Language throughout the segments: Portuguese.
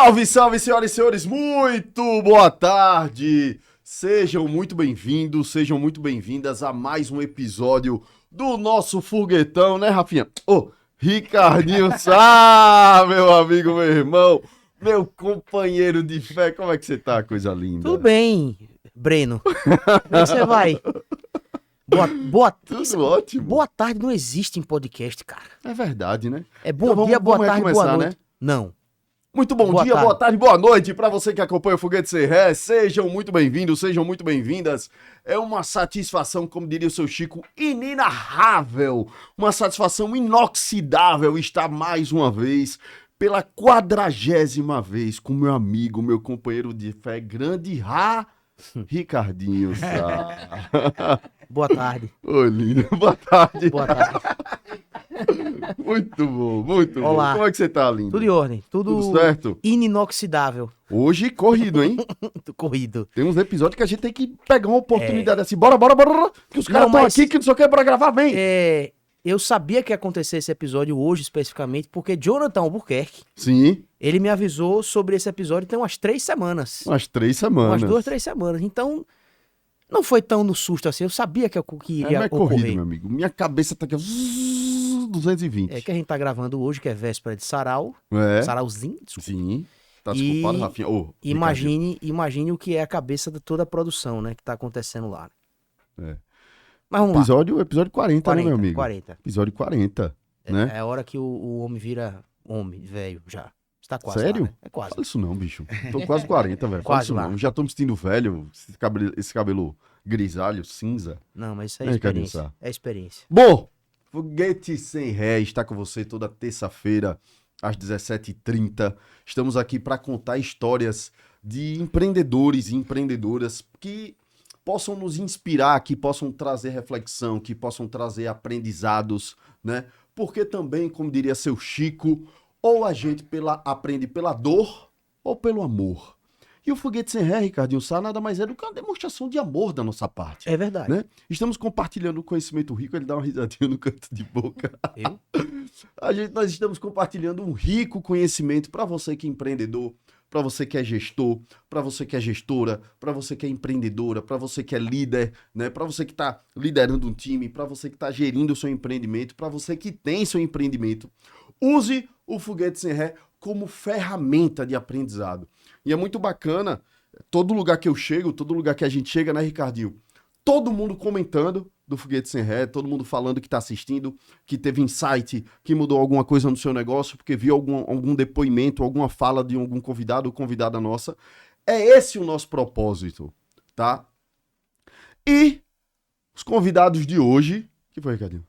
Salve, salve, senhoras e senhores, muito boa tarde! Sejam muito bem-vindos, sejam muito bem-vindas a mais um episódio do nosso foguetão, né, Rafinha? Ô, Ricardinho Sá, meu amigo, meu irmão, meu companheiro de fé, como é que você tá, coisa linda? Tudo bem, Breno. Como é que você vai? Tudo ótimo. Boa tarde não existe em podcast, cara. É verdade, né? É bom Então dia, boa vamos tarde, recomeçar, boa noite. né? Não. Muito bom Boa dia, tarde. boa tarde, boa noite para você que acompanha o Foguete Sem Ré. Sejam muito bem-vindos, sejam muito bem-vindas. É uma satisfação, como diria o seu Chico, inenarrável, uma satisfação inoxidável estar mais uma vez, pela 40ª vez, com meu amigo, meu companheiro de fé, grande Ricardinho Sá. Boa tarde. Oi, lindo, boa tarde. Boa tarde. Muito bom, muito Olá. bom. Como é que você tá, lindo? Tudo em ordem. Tudo certo? Ininoxidável. Hoje, corrido, hein? Corrido. Tem uns episódios que a gente tem que pegar uma oportunidade assim. Bora, que os caras estão mas- aqui, que não sei o que, pra gravar, vem. Eu sabia que ia acontecer esse episódio hoje, especificamente, porque Jonathan Albuquerque, Sim, ele me avisou sobre esse episódio tem umas 3 semanas. umas 3 semanas. Umas 2, 3 semanas. Então, não foi tão no susto assim. Eu sabia que iria Não é corrido, ocorrer. meu amigo. Minha cabeça tá aqui, ó, 220. É que a gente tá gravando hoje, que é véspera de sarau. É, Sarauzinho, desculpa. sim. Tá E desculpado, Rafinha? Ô, Ricardinho. Imagine o que é a cabeça de toda a produção, né? Que tá acontecendo lá. É. Mas vamos lá. Episódio 40, né, meu amigo? 40. Episódio 40, né? É a hora que o homem vira homem, velho, já. Está quase Sério? lá, né? É quase. Fala isso não, bicho. Tô quase 40, velho. Fala Quase isso lá. não. Já tô me sentindo velho, esse cabelo grisalho, cinza. Não, mas isso é É, Ricardinho experiência. Sá. É experiência. Bom, Foguete Sem Ré está com você toda terça-feira, às 17h30. Estamos aqui para contar histórias de empreendedores e empreendedoras que possam nos inspirar, que possam trazer reflexão, que possam trazer aprendizados, né? Porque também, como diria seu Chico, ou a gente aprende pela dor ou pelo amor. E o Foguete Sem Ré, Ricardinho Sá, nada mais é do que uma demonstração de amor da nossa parte. É verdade. Né? Estamos compartilhando conhecimento rico, ele dá uma risadinha no canto de boca. Eu? Nós estamos compartilhando um rico conhecimento para você que é empreendedor, para você que é gestor, para você que é gestora, para você que é empreendedora, para você que é líder, né? Para você que está liderando um time, para você que está gerindo o seu empreendimento, para você que tem seu empreendimento. Use o Foguete Sem Ré como ferramenta de aprendizado. E é muito bacana, todo lugar que eu chego, todo lugar que a gente chega, né, Ricardinho? Todo mundo comentando do Foguete Sem Ré, todo mundo falando que tá assistindo, que teve insight, que mudou alguma coisa no seu negócio, porque viu algum depoimento, alguma fala de algum convidado ou convidada nossa. É esse o nosso propósito, tá? E os convidados de hoje... O que foi, Ricardinho?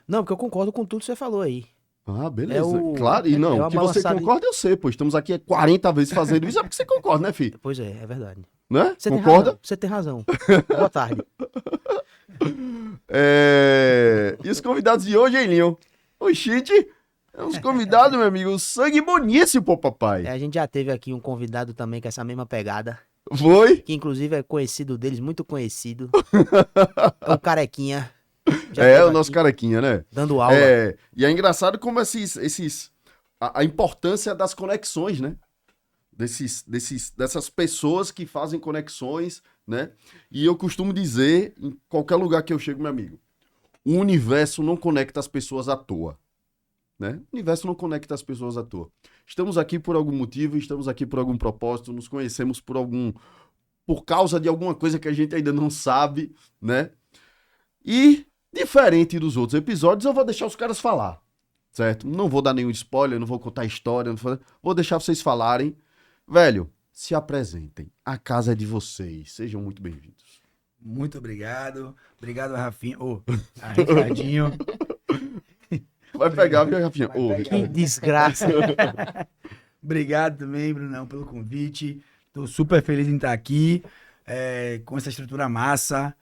Não, porque eu concordo com tudo que você falou aí. Ah, beleza. É o- Claro, e não, é uma que você balançada- concorda eu sei, pô. Estamos aqui 40 vezes fazendo isso, é porque você concorda, né, filho? Pois é verdade. Né? Você tem Concorda? razão. Você tem razão. Boa tarde. E os convidados de hoje, hein, Linho? Oxente, é uns convidados, meu amigo, sangue boníssimo, pô, papai. A gente já teve aqui um convidado também com essa mesma pegada. Foi? Que inclusive é conhecido deles, muito conhecido. É o Carequinha. Já É, teve o nosso aqui carequinha, né? dando aula. E é engraçado como a importância das conexões, né? Dessas pessoas que fazem conexões, né? E eu costumo dizer, em qualquer lugar que eu chego, meu amigo, o universo não conecta as pessoas à toa, né? O universo não conecta as pessoas à toa. Estamos aqui por algum motivo, estamos aqui por algum propósito, nos conhecemos por causa de alguma coisa que a gente ainda não sabe, né? E, diferente dos outros episódios, eu vou deixar os caras falar, certo? Não vou dar nenhum spoiler, não vou contar história, vou deixar vocês falarem. Velho, se apresentem. A casa é de vocês. Sejam muito bem-vindos. Muito obrigado. Obrigado, Rafinha. A Ricardinho. Vai pegar, viu, Rafinha? Vai Ô, pegar. Que desgraça. Obrigado também, Brunão, pelo convite. Tô super feliz em estar aqui, com essa estrutura massa,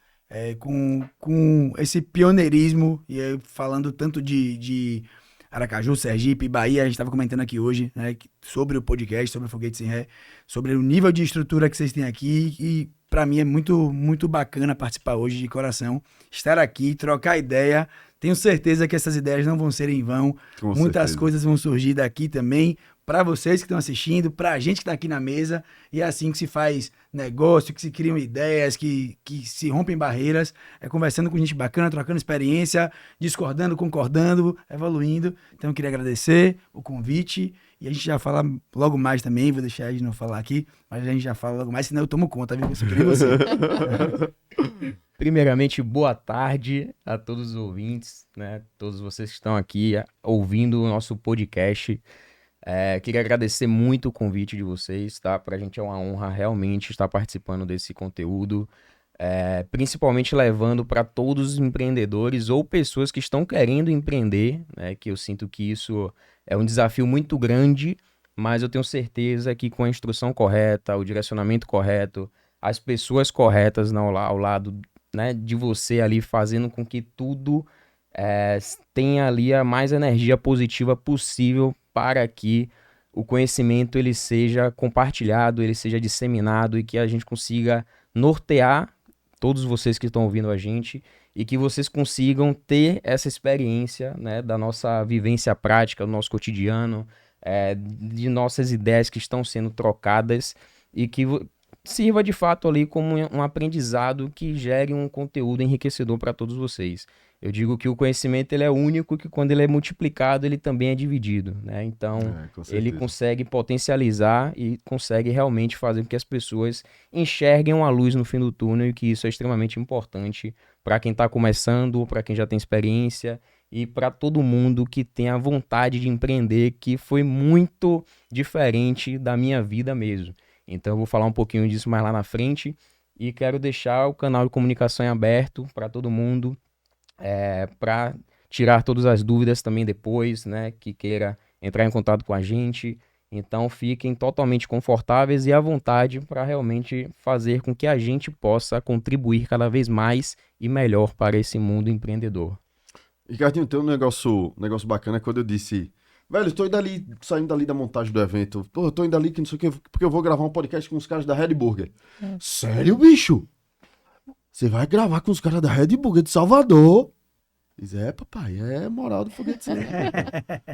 com esse pioneirismo, e aí, falando tanto de Aracaju, Sergipe, Bahia, a gente estava comentando aqui hoje, né, sobre o podcast, sobre o Foguete Sem Ré, sobre o nível de estrutura que vocês têm aqui, e para mim é muito, muito bacana participar hoje de coração, estar aqui, trocar ideia. Tenho certeza que essas ideias não vão ser em vão, com muitas certeza. coisas vão surgir daqui também, para vocês que estão assistindo, pra gente que tá aqui na mesa. E é assim que se faz negócio, que se criam ideias, que se rompem barreiras. É conversando com gente bacana, trocando experiência, discordando, concordando, evoluindo. Então eu queria agradecer o convite. E a gente já fala logo mais também, vou deixar a gente não falar aqui, mas a gente já fala logo mais, senão eu tomo conta, viu? Eu só queria você. Primeiramente, boa tarde a todos os ouvintes, né? Todos vocês que estão aqui ouvindo o nosso podcast. Queria agradecer muito o convite de vocês, tá? Pra gente é uma honra realmente estar participando desse conteúdo, principalmente levando para todos os empreendedores ou pessoas que estão querendo empreender, né? Que eu sinto que isso é um desafio muito grande, mas eu tenho certeza que com a instrução correta, o direcionamento correto, as pessoas corretas ao lado, né, de você ali, fazendo com que tudo tenha ali a mais energia positiva possível para que o conhecimento ele seja compartilhado, ele seja disseminado e que a gente consiga nortear todos vocês que estão ouvindo a gente e que vocês consigam ter essa experiência, né, da nossa vivência prática, do nosso cotidiano, de nossas ideias que estão sendo trocadas e que sirva de fato ali como um aprendizado que gere um conteúdo enriquecedor para todos vocês. Eu digo que o conhecimento ele é único, que quando ele é multiplicado, ele também é dividido, né? Então, ele consegue potencializar e consegue realmente fazer com que as pessoas enxerguem uma luz no fim do túnel e que isso é extremamente importante para quem está começando, para quem já tem experiência e para todo mundo que tem a vontade de empreender, que foi muito diferente da minha vida mesmo. Então eu vou falar um pouquinho disso mais lá na frente e quero deixar o canal de comunicação em aberto para todo mundo, para tirar todas as dúvidas também depois, né, que queira entrar em contato com a gente. Então fiquem totalmente confortáveis e à vontade para realmente fazer com que a gente possa contribuir cada vez mais e melhor para esse mundo empreendedor. Ricardinho, tem um negócio bacana quando eu disse... Velho, tô indo ali, saindo dali da montagem do evento. Pô, eu tô indo ali que não sei o que, porque eu vou gravar um podcast com os caras da Red Burger. Sério, bicho? Você vai gravar com os caras da Red Burger de Salvador? Diz, papai, é moral do foguete sem ré.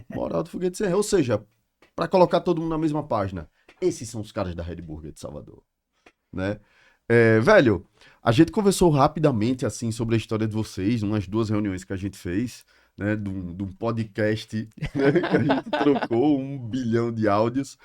Moral do foguete sem ré. Ou seja, pra colocar todo mundo na mesma página. Esses são os caras da Red Burger de Salvador. Né? Velho, a gente conversou rapidamente, assim, sobre a história de vocês, umas 2 reuniões que a gente fez. Né, de um podcast, né, que a gente trocou 1 bilhão de áudios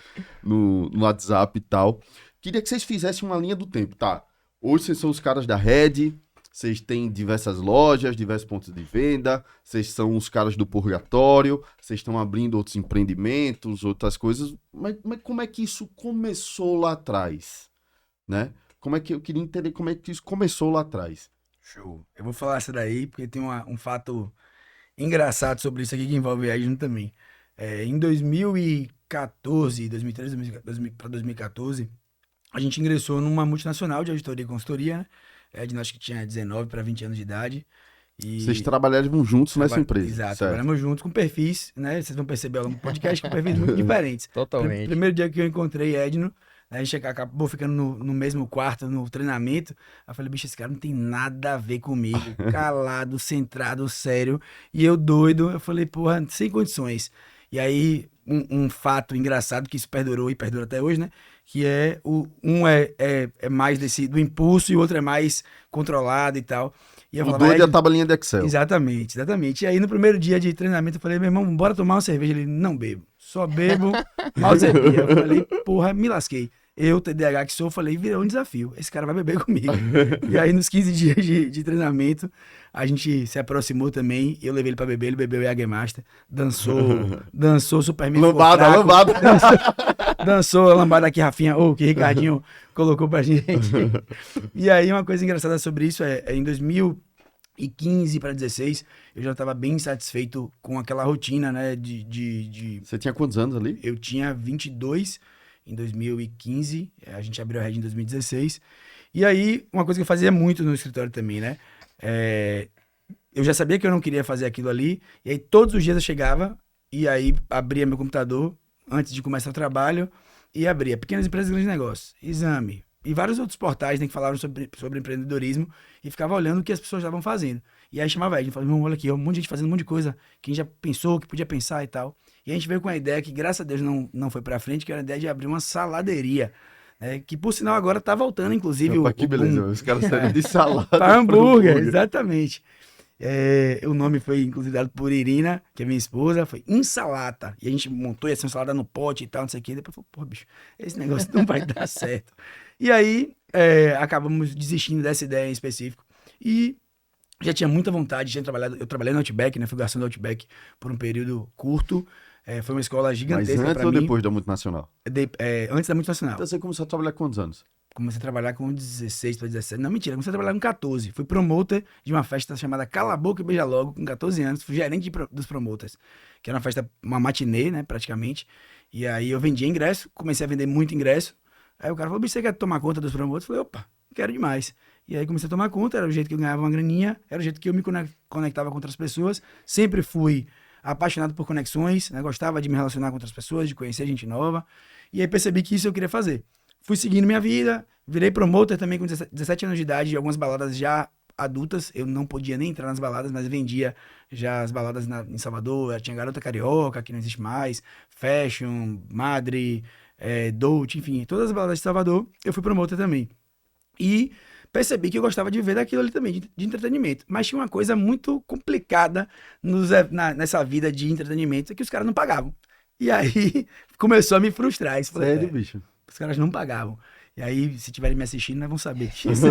no WhatsApp e tal. Queria que vocês fizessem uma linha do tempo, tá? Hoje vocês são os caras da Red, vocês têm diversas lojas, diversos pontos de venda, vocês são os caras do Purgatório, vocês estão abrindo outros empreendimentos, outras coisas, mas como é que isso começou lá atrás? Né? Eu queria entender como é que isso começou lá atrás. Show. Eu vou falar essa daí, porque tem um fato engraçado sobre isso aqui que envolve a Edno também. Em 2014, 2013 para 2014, a gente ingressou numa multinacional de auditoria e consultoria, né? A Edno acho que tinha 19 para 20 anos de idade. E vocês trabalharam juntos nessa empresa. Exato, certo. Trabalhamos juntos com perfis, né? Vocês vão perceber ao longo do podcast com perfis muito diferentes. Totalmente. Primeiro dia que eu encontrei Edno, a gente acabou ficando no mesmo quarto, no treinamento. Eu falei, bicho, esse cara não tem nada a ver comigo. Calado, centrado, sério. E eu doido, eu falei, porra, sem condições. E aí, um fato engraçado, que isso perdurou e perdura até hoje, né? Que um é mais do impulso e o outro é mais controlado e tal. E eu falava, doido é a tabelinha de Excel. Exatamente. E aí, no primeiro dia de treinamento, eu falei, meu irmão, bora tomar uma cerveja. Ele, não bebo. Só bebo, mal servia. Eu falei, porra, me lasquei. Eu, TDAH que sou, falei, virou um desafio. Esse cara vai beber comigo. E aí, nos 15 dias de treinamento, a gente se aproximou também. Eu levei ele pra beber, ele bebeu Jägermeister. Dançou Superman. Lambada. Dançou a lambada que Rafinha, que Ricardinho colocou pra gente. E aí, uma coisa engraçada sobre isso em 2015 para 2016, eu já estava bem satisfeito com aquela rotina, né? Você tinha quantos anos ali? Eu tinha 22 em 2015, a gente abriu a Red em 2016. E aí, uma coisa que eu fazia muito no escritório também, né? Eu já sabia que eu não queria fazer aquilo ali, e aí todos os dias eu chegava, e aí abria meu computador, antes de começar o trabalho, e abria Pequenas Empresas, Grandes Negócios, exame, e vários outros portais, né, que falaram sobre empreendedorismo e ficava olhando o que as pessoas estavam fazendo. E aí chamava a gente, falava, irmão, olha aqui, ó, um monte de gente fazendo um monte de coisa que a gente já pensou, que podia pensar e tal. E a gente veio com a ideia que, graças a Deus, não foi pra frente, que era a ideia de abrir uma saladeria, né, que por sinal agora tá voltando, inclusive, Opa, que beleza, os caras saíram de salada para hambúrguer, exatamente. O nome foi, inclusive, dado por Irina, que é minha esposa, foi Insalata. E a gente montou essa salada no pote e tal, não sei o quê. Depois falou, pô, bicho, esse negócio não vai dar certo. E aí, acabamos desistindo dessa ideia em específico. E já tinha muita vontade, eu trabalhei no Outback, né? Fui garçom do Outback por um período curto. Foi uma escola Mas gigantesca antes para ou mim. depois da multinacional? Antes da multinacional. Então você começou a trabalhar com quantos anos? Comecei a trabalhar com 16 para 17. Não, mentira, comecei a trabalhar com 14. Fui promoter de uma festa chamada Cala a Boca e Beija Logo, com 14 anos. Fui gerente dos promoters, que era uma festa, uma matinê, né, praticamente. E aí eu vendia ingresso, comecei a vender muito ingresso. Aí o cara falou, bicho, você quer tomar conta dos promoters? Eu falei, opa, quero demais. E aí comecei a tomar conta, era o jeito que eu ganhava uma graninha, era o jeito que eu me conectava com outras pessoas. Sempre fui apaixonado por conexões, né, gostava de me relacionar com outras pessoas, de conhecer gente nova. E aí percebi que isso eu queria fazer. Fui seguindo minha vida, virei promoter também com 17 anos de idade, de algumas baladas já adultas. Eu não podia nem entrar nas baladas, mas vendia já as baladas em Salvador. Tinha Garota Carioca, que não existe mais, Fashion, Madre, Dolce, enfim, todas as baladas de Salvador, eu fui promoter também. E percebi que eu gostava de viver daquilo ali também, de entretenimento. Mas tinha uma coisa muito complicada nessa vida de entretenimento, que os caras não pagavam. E aí começou a me frustrar. Isso. Falei, Sério, bicho? os caras não pagavam. E aí, se estiverem me assistindo, nós vamos saber disso.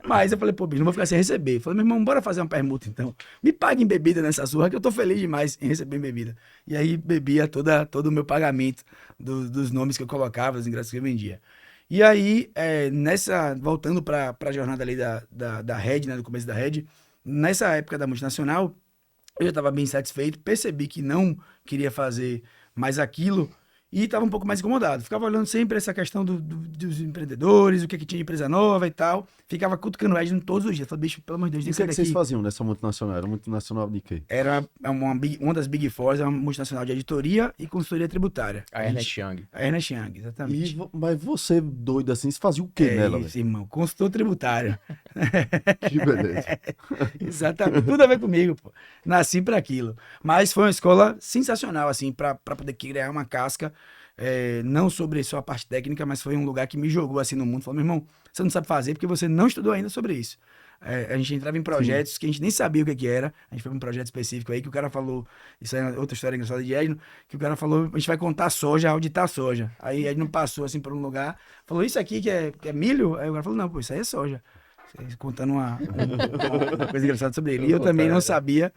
Mas eu falei, pô, bicho, não vou ficar sem receber. Falei, meu irmão, bora fazer uma permuta, então. Me pague em bebida nessa surra, que eu tô feliz demais em receber em bebida. E aí, bebia todo o meu pagamento dos nomes que eu colocava, dos ingressos que eu vendia. E aí, voltando pra jornada ali da Red, né, do começo da Red, nessa época da multinacional, eu já estava bem satisfeito, percebi que não queria fazer mais aquilo, e estava um pouco mais incomodado. Ficava olhando sempre essa questão dos empreendedores, o que tinha de empresa nova e tal. Ficava cutucando o Edno todos os dias. Falei, bicho, pelo amor de Deus, E o que é que vocês faziam nessa multinacional? Era multinacional de quê? Era uma das Big Fours, uma multinacional de editoria e consultoria tributária. A Ernest Young. A Ernest Young, exatamente. Mas você, doido assim, você fazia o quê nela, isso, velho? irmão. Consultor tributário. Que beleza. Exatamente. Tudo a ver comigo, pô. Nasci para aquilo. Mas foi uma escola sensacional, assim, para poder criar uma casca. Não sobre só a parte técnica, mas foi um lugar que me jogou assim no mundo. Falou, meu irmão, você não sabe fazer porque você não estudou ainda sobre isso. A gente entrava em projetos que a gente nem sabia o que era. A gente foi pra um projeto específico aí que o cara falou, isso é outra história engraçada de Edno, que o cara falou, a gente vai contar soja, auditar soja. Aí Edno passou assim por um lugar, falou, isso aqui que é milho? Aí o cara falou, não, pô, isso aí é soja. Contando uma coisa engraçada sobre ele. E eu também não sabia.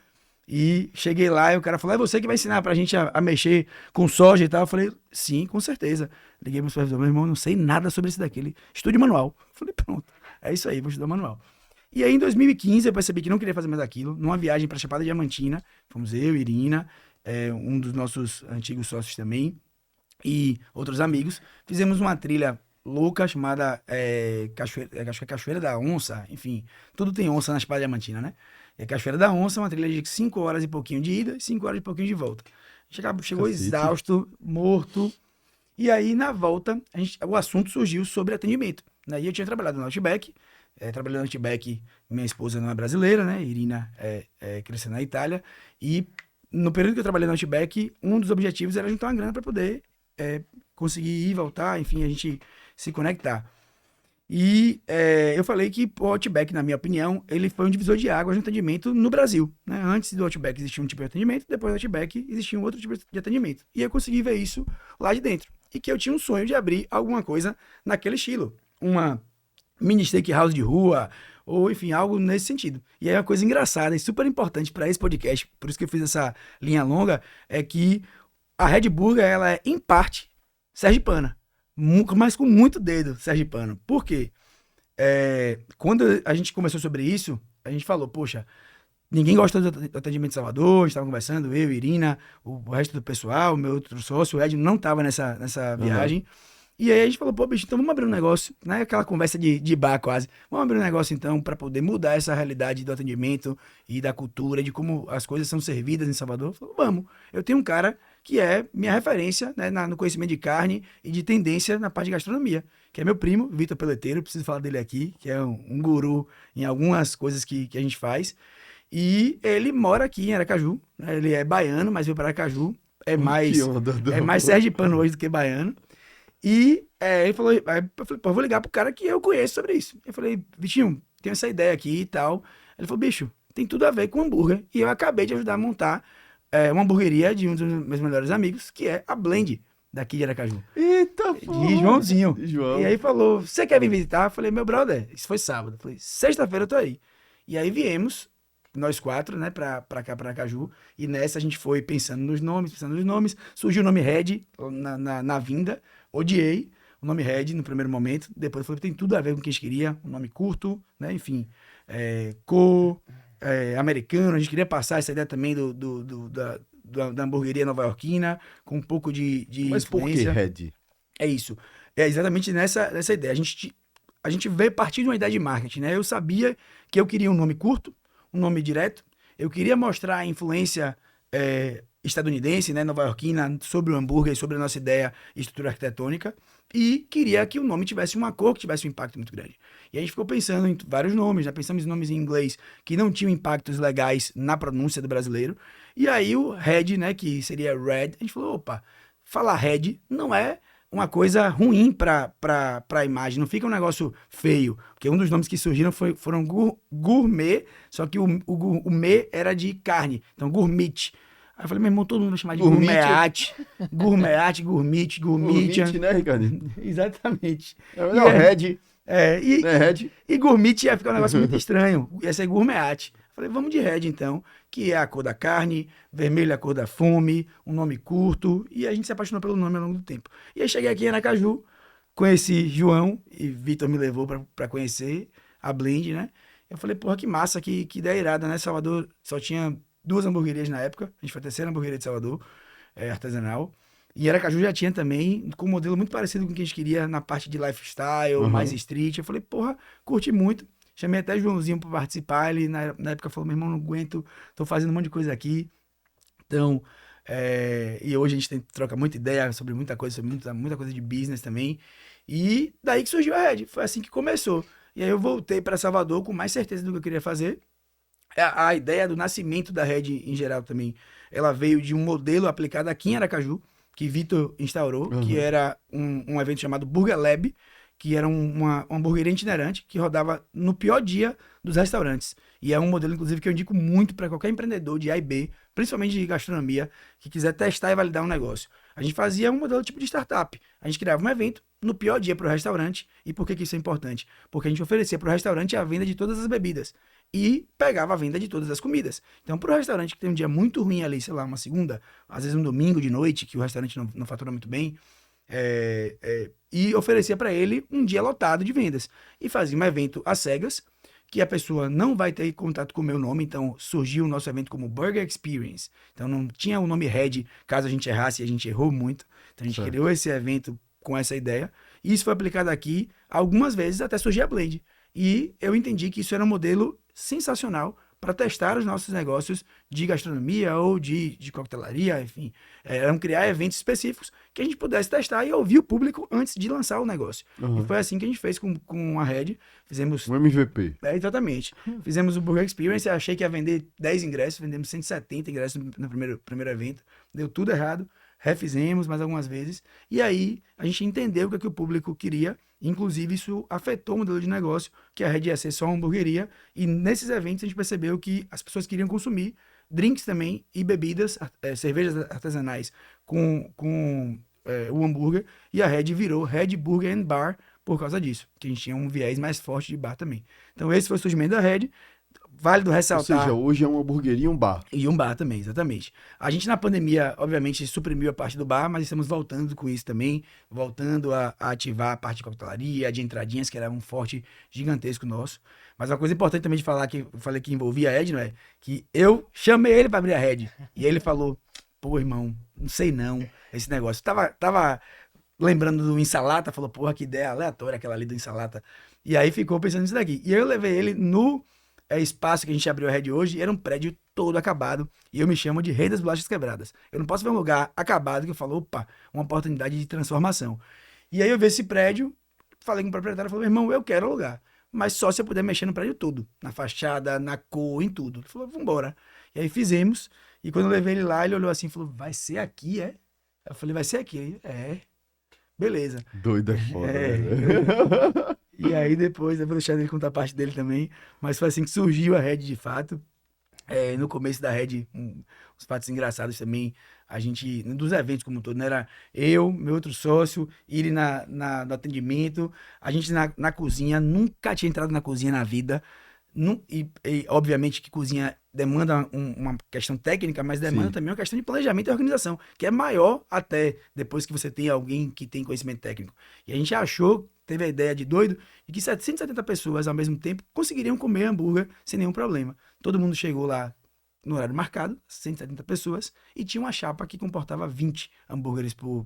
E cheguei lá e o cara falou, é você que vai ensinar pra gente a mexer com soja e tal? Eu falei, sim, com certeza. Liguei pro supervisor, meu irmão, não sei nada sobre isso daqui. Ele, estude manual. Eu falei, pronto, é isso aí, vou estudar manual. E aí em 2015 eu percebi que não queria fazer mais aquilo. Numa viagem pra Chapada Diamantina, fomos eu, Irina, um dos nossos antigos sócios também, e outros amigos. Fizemos uma trilha louca chamada Cachoeira da Onça, enfim, tudo tem onça na Chapada Diamantina, né? E a Cachoeira da Onça é uma trilha de 5 horas e pouquinho de ida e 5 horas e pouquinho de volta. A gente chegou Cacete. exausto, morto. E aí, na volta, o assunto surgiu sobre atendimento. Né? E eu tinha trabalhado no Outback. Trabalhei no Outback, minha esposa não é brasileira, né? Irina cresceu na Itália. E no período que eu trabalhei no Outback, um dos objetivos era juntar uma grana para poder conseguir ir, voltar, enfim, a gente se conectar. E eu falei que o Outback, na minha opinião, ele foi um divisor de águas de atendimento no Brasil. Né? Antes do Outback existia um tipo de atendimento, depois do Outback existia um outro tipo de atendimento. E eu consegui ver isso lá de dentro. E que eu tinha um sonho de abrir alguma coisa naquele estilo. Uma mini steakhouse de rua, ou enfim, algo nesse sentido. E aí uma coisa engraçada e super importante para esse podcast, por isso que eu fiz essa linha longa, é que a Red Burger, ela é, em parte, sergipana. Mas com muito dedo sergipano. Por quê? Quando a gente conversou sobre isso, a gente falou, poxa, ninguém gosta do atendimento de Salvador, a gente estava conversando, eu, Irina, o resto do pessoal, meu outro sócio, o Ed, não estava nessa viagem. E aí a gente falou, pô, bicho, então vamos abrir um negócio, né? Aquela conversa de bar quase. Vamos abrir um negócio então para poder mudar essa realidade do atendimento e da cultura, de como as coisas são servidas em Salvador. Falou, vamos. Eu tenho um cara que é minha referência, né, no conhecimento de carne e de tendência na parte de gastronomia, que é meu primo, Vitor Peleteiro, preciso falar dele aqui, que é um guru em algumas coisas que a gente faz. E ele mora aqui em Aracaju, né? Ele é baiano, mas veio para Aracaju. É mais sergipano hoje do que baiano. E ele falou, aí eu falei, pô, eu vou ligar pro cara que eu conheço sobre isso. Eu falei, Vitinho, tenho essa ideia aqui e tal. Ele falou, bicho, tem tudo a ver com hambúrguer. E eu acabei de ajudar a montar uma hamburgueria de um dos meus melhores amigos, que é a Blend, daqui de Aracaju. Eita, pô. De Joãozinho. João. E aí falou, você quer vir visitar? Eu falei, meu brother, isso foi sábado. Eu falei, sexta-feira eu tô aí. E aí viemos, nós 4, né, pra cá, pra Aracaju. E nessa a gente foi pensando nos nomes. Surgiu o nome Red na vinda. Odiei o nome Red no primeiro momento. Depois eu falei, tem tudo a ver com o que a gente queria. Um nome curto, né, enfim. Americano. A gente queria passar essa ideia também da hamburgueria nova-iorquina, com um pouco de Mas por que influência. Red? É isso. É exatamente nessa ideia. A gente veio partir de uma ideia de marketing, né? Eu sabia que eu queria um nome curto, um nome direto. Eu queria mostrar a influência estadunidense, né, nova-iorquina, sobre o hambúrguer, sobre a nossa ideia e estrutura arquitetônica. E queria que o nome tivesse uma cor que tivesse um impacto muito grande. E a gente ficou pensando em vários nomes, né? Pensamos em nomes em inglês que não tinham impactos legais na pronúncia do brasileiro. E aí o Red, né, que seria Red, a gente falou, opa, falar Red não é uma coisa ruim para a imagem, não fica um negócio feio. Porque um dos nomes que surgiram foram gourmet, só que o me era de carne, então gourmet. Aí eu falei, meu irmão, todo mundo vai chamar de gourmet. Gourmet, né, Ricardo? Exatamente. Não, Red. Red. E gourmet ia ficar um negócio muito estranho, ia ser gourmet. Falei, vamos de Red então, que é a cor da carne, vermelho é a cor da fome, um nome curto, e a gente se apaixonou pelo nome ao longo do tempo. E aí cheguei aqui em Aracaju, conheci João, e Vitor me levou pra conhecer a Blend, né? Eu falei, porra, que massa, que ideia irada, né? Salvador só tinha 2 hamburguerias na época, a gente foi a terceira hamburgueria de Salvador, artesanal. E Aracaju já tinha também, com um modelo muito parecido com o que a gente queria na parte de lifestyle, mais street. Eu falei, porra, curti muito. Chamei até Joãozinho para participar. Ele na época falou, meu irmão, não aguento, tô fazendo um monte de coisa aqui. Então, e hoje a gente troca muita ideia sobre muita coisa, sobre muita coisa de business também. E daí que surgiu a Red, foi assim que começou. E aí eu voltei para Salvador com mais certeza do que eu queria fazer. A ideia do nascimento da Red em geral também, ela veio de um modelo aplicado aqui em Aracaju, que Vitor instaurou, que era um evento chamado Burger Lab, que era uma hamburgueria itinerante que rodava no pior dia dos restaurantes. E é um modelo, inclusive, que eu indico muito para qualquer empreendedor de A e B, principalmente de gastronomia, que quiser testar e validar um negócio. A gente fazia um modelo tipo de startup. A gente criava um evento no pior dia para o restaurante. E por que isso é importante? Porque a gente oferecia para o restaurante a venda de todas as bebidas e pegava a venda de todas as comidas. Então, para o restaurante que tem um dia muito ruim ali, sei lá, uma segunda, às vezes um domingo de noite, que o restaurante não fatura muito bem, e oferecia para ele um dia lotado de vendas. E fazia um evento às cegas, que a pessoa não vai ter contato com o meu nome, então surgiu o nosso evento como Burger Experience. Então não tinha o nome Red, caso a gente errasse, e a gente errou muito. Então a gente criou esse evento com essa ideia, e isso foi aplicado aqui algumas vezes até surgir a Blend. E eu entendi que isso era um modelo sensacional para testar os nossos negócios de gastronomia ou de coquetelaria, enfim. Eram criar eventos específicos que a gente pudesse testar e ouvir o público antes de lançar o negócio. E foi assim que a gente fez com a Red. Fizemos... Um MVP. Exatamente. Fizemos o Burger Experience, eu achei que ia vender 10 ingressos, vendemos 170 ingressos no primeiro evento. Deu tudo errado. Refizemos mais algumas vezes. E aí a gente entendeu o que o público queria. Inclusive, isso afetou o modelo de negócio, que a Red ia ser só uma hamburgueria. E nesses eventos a gente percebeu que as pessoas queriam consumir drinks também e bebidas, cervejas artesanais com o hambúrguer. E a Red virou Red Burger and Bar por causa disso, que a gente tinha um viés mais forte de bar também. Então esse foi o surgimento da Red. Válido ressaltar... Ou seja, hoje é uma hamburgueria e um bar. E um bar também, exatamente. A gente na pandemia, obviamente, suprimiu a parte do bar, mas estamos voltando com isso também, voltando a ativar a parte de coquetelaria, de entradinhas, que era um forte gigantesco nosso. Mas uma coisa importante também de falar, que eu falei que envolvia a Ed, não é? Que eu chamei ele para abrir a Red. E ele falou, pô, irmão, não sei não, esse negócio. Tava lembrando do Insalata, falou, porra, que ideia aleatória aquela ali do Insalata. E aí ficou pensando nisso daqui. E eu levei ele no espaço que a gente abriu a Red hoje, era um prédio todo acabado. E eu me chamo de Rei das Bolachas Quebradas. Eu não posso ver um lugar acabado que eu falo, opa, uma oportunidade de transformação. E aí eu vi esse prédio, falei com o proprietário, falei, meu irmão, eu quero alugar. Mas só se eu puder mexer no prédio todo. Na fachada, na cor, em tudo. Ele falou, vambora. E aí fizemos. E quando eu levei ele lá, ele olhou assim e falou, vai ser aqui, é? Eu falei, vai ser aqui. Ele, beleza. Doido é foda, É, né? E aí depois, eu vou deixar ele contar a parte dele também, mas foi assim que surgiu a Red de fato. No começo da Red, os fatos engraçados também, a gente, dos eventos como um todo, né? Era eu, meu outro sócio, ele no atendimento, a gente na cozinha, nunca tinha entrado na cozinha na vida. E obviamente que cozinha demanda uma questão técnica, mas demanda Sim. também uma questão de planejamento e organização, que é maior até depois que você tem alguém que tem conhecimento técnico. E a gente achou, teve a ideia de doido, de que 770 pessoas ao mesmo tempo conseguiriam comer hambúrguer sem nenhum problema. Todo mundo chegou lá no horário marcado, 170 pessoas, e tinha uma chapa que comportava 20 hambúrgueres por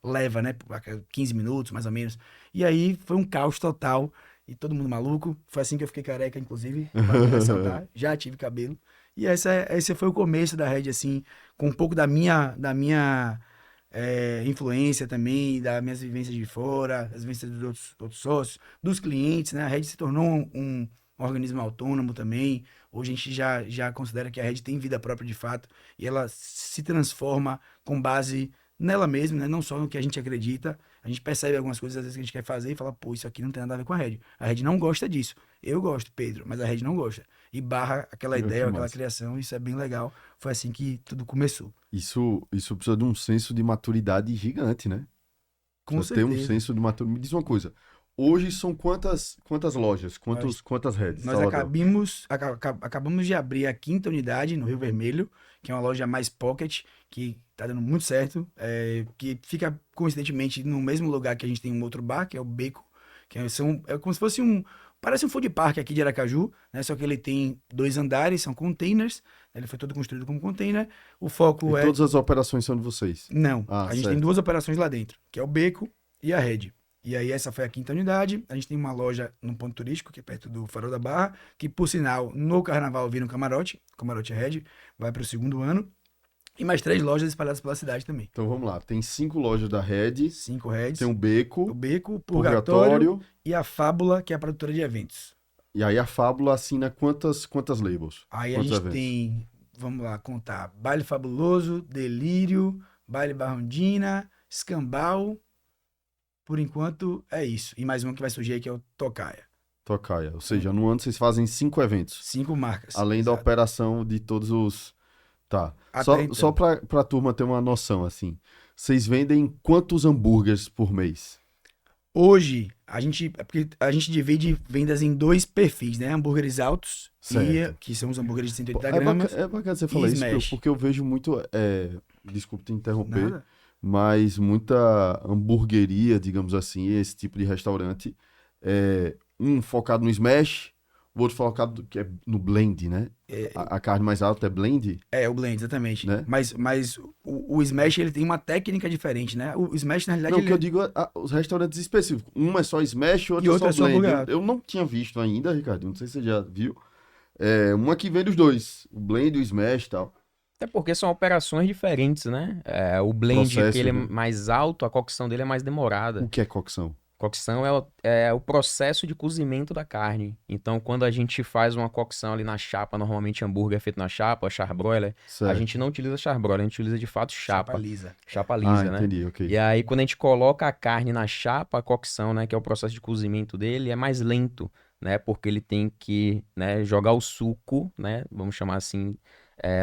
leva, né? Por 15 minutos, mais ou menos. E aí foi um caos total. E todo mundo maluco. Foi assim que eu fiquei careca, inclusive, para ressaltar. Já tive cabelo. E esse foi o começo da Red, assim, com um pouco da minha influência também, das minhas vivências de fora, das vivências dos outros sócios, dos clientes, né? A Red se tornou um organismo autônomo também. Hoje a gente já considera que a Red tem vida própria de fato e ela se transforma com base nela mesma, né? Não só no que a gente acredita. A gente percebe algumas coisas às vezes que a gente quer fazer e fala, pô, isso aqui não tem nada a ver com a Red. A Red não gosta disso. Eu gosto, Pedro, mas a Red não gosta. E barra aquela Que ideia, aquela massa. criação, isso é bem legal. Foi assim que tudo começou. Isso precisa de um senso de maturidade gigante, né? Com Precisa ter um certeza. senso de maturidade. Me diz uma coisa. Hoje são quantas lojas? Quantas redes? Nós Salvador? acabamos de abrir a 5ª unidade no Rio Vermelho, que é uma loja mais pocket, que tá dando muito certo, que fica coincidentemente no mesmo lugar que a gente tem um outro bar, que é o Beco, é como se fosse parece um food park aqui de Aracaju, né? Só que ele tem 2 andares, são containers, né? Ele foi todo construído como container. O foco E todas as operações são de vocês? Não, Ah, a gente tem certo. 2 operações lá dentro, que é o Beco e a Red. E aí essa foi a 5ª unidade. A gente tem uma loja num ponto turístico, que é perto do Farol da Barra, que por sinal, no carnaval vira um camarote Red, vai para o 2º ano. E mais 3 lojas espalhadas pela cidade também. Então vamos lá. Tem 5 lojas da Red, 5 Reds, tem um o Beco, Beco, o Purgatório Purgatório, e a Fábula, que é a produtora de eventos. e aí a Fábula assina quantas labels? Aí a Quantos gente eventos? tem, vamos lá, contar, Baile Fabuloso, Delírio, Baile Barrondina, Escambau. Por enquanto é isso. E mais um que vai surgir aí que é o Tocaia. Tocaia. Ou seja, no ano vocês fazem 5 eventos. 5 marcas. Além da Exato. operação de todos os. Tá. Até então. Só pra turma ter uma noção, assim. Vocês vendem quantos hambúrgueres por mês? Hoje, porque a gente divide vendas em 2 perfis, né? Hambúrgueres altos, Certo. que são os hambúrgueres de 180 É gramas. bacana você falar e isso, smash. porque eu vejo muito. Desculpe te interromper, Nada. mas muita hamburgueria, digamos assim, esse tipo de restaurante. Um focado no smash, o outro focado que é no blend, né? A carne mais alta é blend, O blend, exatamente. né? Mas o Smash, ele tem uma técnica diferente, né? O Smash, na realidade, Não, o que eu digo é os restaurantes específicos. Um é só smash, o outro E é só outro é só blend. hambúrguer. Eu não tinha visto ainda, Ricardo, não sei se você já viu. Uma que vende os dois, o blend e o smash e tal. Até porque são operações diferentes, né? O blend, Processo, que ele é né? mais alto, a cocção dele é mais demorada. O que é cocção? Cocção é o processo de cozimento da carne. Então, quando a gente faz uma cocção ali na chapa, normalmente hambúrguer é feito na chapa, charbroiler, a Certo. gente não utiliza charbroiler, a gente utiliza de fato chapa. lisa. Chapa lisa, né? Entendi, ok. E aí, quando a gente coloca a carne na chapa, a cocção, né, que é o processo de cozimento dele, é mais lento, né? Porque ele tem que, né, jogar o suco, né? Vamos chamar assim,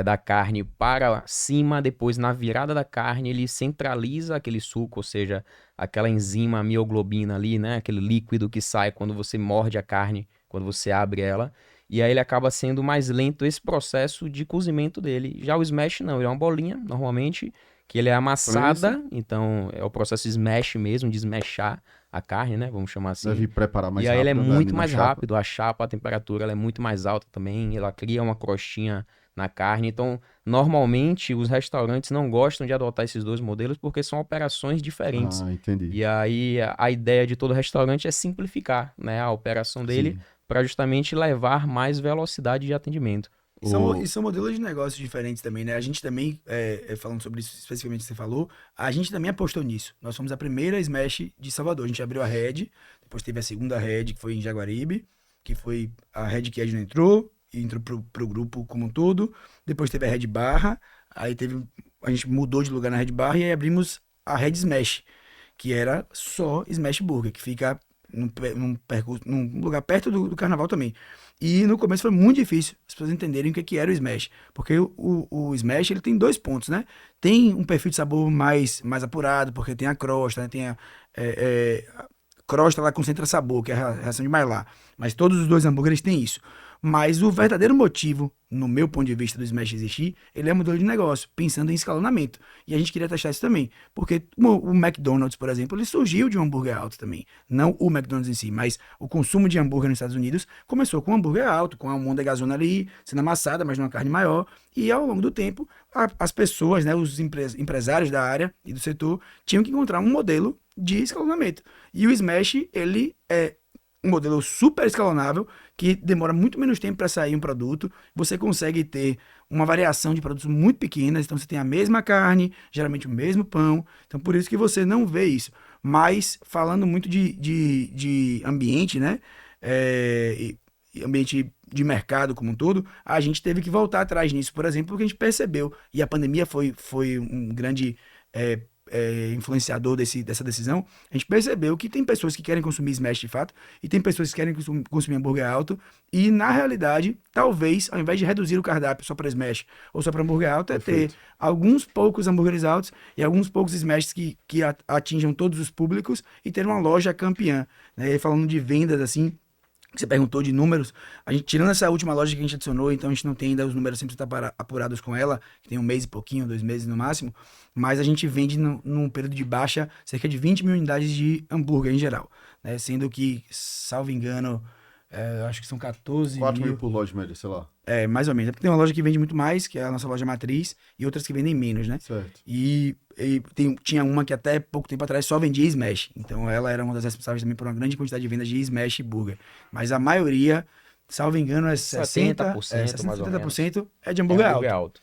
da carne para cima, depois na virada da carne ele centraliza aquele suco, ou seja, aquela enzima mioglobina ali, né? Aquele líquido que sai quando você morde a carne, quando você abre ela. E aí ele acaba sendo mais lento esse processo de cozimento dele. Já o smash não, ele é uma bolinha, normalmente, que ele é amassada, então é o processo smash mesmo, de smashar a carne, né? Vamos chamar assim. Deve preparar mais E aí rápido, ele é né, muito ali na mais chapa. rápido, a chapa, a temperatura ela é muito mais alta também, ela cria uma crostinha na carne. Então, normalmente, os restaurantes não gostam de adotar esses 2 modelos porque são operações diferentes. Entendi. E aí, a ideia de todo restaurante é simplificar, né, a operação dele Sim. para justamente levar mais velocidade de atendimento. E são modelos de negócios diferentes também, né? A gente também, falando sobre isso especificamente que você falou, a gente também apostou nisso. Nós fomos a primeira Smash de Salvador. A gente abriu a Red, depois teve a segunda Red, que foi em Jaguaribe, que foi a Red que a gente entrou, e entrou pro grupo como um todo. Depois teve a Red Barra, aí a gente mudou de lugar na Red Barra e aí abrimos a Red Smash, que era só Smash Burger, que fica num lugar perto do carnaval também. E no começo foi muito difícil as pessoas entenderem o que era o Smash. Porque o Smash ele tem 2 pontos, né? Tem um perfil de sabor mais apurado, porque tem a crosta, né? Tem a crosta lá concentra sabor, que é a reação de Maillard. Mas todos os 2 hambúrgueres têm isso. Mas o verdadeiro motivo, no meu ponto de vista do Smash existir, ele é um modelo de negócio, pensando em escalonamento. E a gente queria testar isso também. Porque o McDonald's, por exemplo, ele surgiu de um hambúrguer alto também. Não o McDonald's em si, mas o consumo de hambúrguer nos Estados Unidos começou com um hambúrguer alto, com a almôndegazona ali, sendo amassada, mas numa carne maior. E ao longo do tempo, as pessoas, né, os empresários da área e do setor, tinham que encontrar um modelo de escalonamento. E o Smash, ele é um modelo super escalonável, que demora muito menos tempo para sair um produto. Você consegue ter uma variação de produtos muito pequenas, então você tem a mesma carne, geralmente o mesmo pão, então por isso que você não vê isso. Mas falando muito de ambiente, né, e ambiente de mercado como um todo, a gente teve que voltar atrás nisso, por exemplo, porque a gente percebeu, e a pandemia foi um grande influenciador dessa decisão. A gente percebeu que tem pessoas que querem consumir Smash de fato e tem pessoas que querem consumir hambúrguer alto, e na realidade, talvez, ao invés de reduzir o cardápio só para Smash ou só para hambúrguer alto, é ter alguns poucos hambúrgueres altos e alguns poucos Smashs que atinjam todos os públicos e ter uma loja campeã, né? E falando de vendas assim, que você perguntou de números, a gente, tirando essa última loja que a gente adicionou, então a gente não tem ainda os números 100% apurados com ela, que tem 1 mês e pouquinho, 2 meses no máximo, mas a gente vende num período de baixa cerca de 20 mil unidades de hambúrguer em geral, né? Sendo que, salvo engano, acho que são 14 4 mil mil por loja média, sei lá. mais ou menos. É porque tem uma loja que vende muito mais, que é a nossa loja matriz, e outras que vendem menos, né? Certo. E tinha uma que até pouco tempo atrás só vendia Smash. Então ela era uma das responsáveis também por uma grande quantidade de vendas de Smash Burger. Mas a maioria, salvo engano, é 60%, 70%, mais ou menos. 70% é de hambúrguer alto.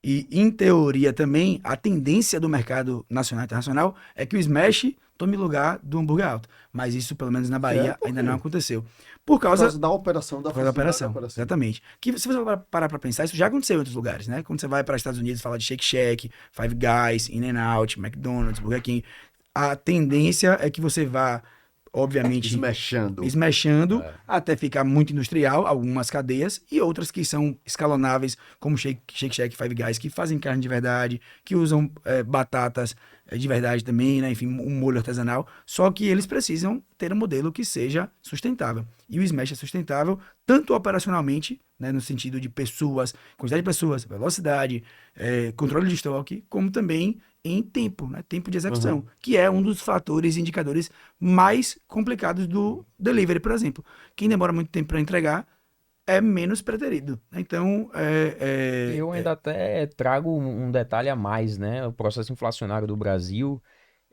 E, em teoria, também, a tendência do mercado nacional e internacional é que o Smash tome lugar do hambúrguer alto. Mas isso, pelo menos na Bahia, ainda não aconteceu. Por causa da operação da operação, exatamente. Que se você parar pra pensar, isso já aconteceu em outros lugares, né? Quando você vai para os Estados Unidos, fala de Shake Shack, Five Guys, In-N-Out, McDonald's, Burger King, a tendência é que você vá, obviamente, esmechando até ficar muito industrial, algumas cadeias, e outras que são escalonáveis, como Shake Shack, Five Guys, que fazem carne de verdade, que usam batatas de verdade também, né? Enfim, um molho artesanal, só que eles precisam ter um modelo que seja sustentável. E o Smash é sustentável tanto operacionalmente, né, no sentido de pessoas, quantidade de pessoas, velocidade, controle de estoque, como também em tempo, né? Tempo de execução, que é um dos fatores, indicadores mais complicados do delivery, por exemplo. Quem demora muito tempo para entregar é menos preterido. Então, eu ainda até trago um detalhe a mais, né? O processo inflacionário do Brasil,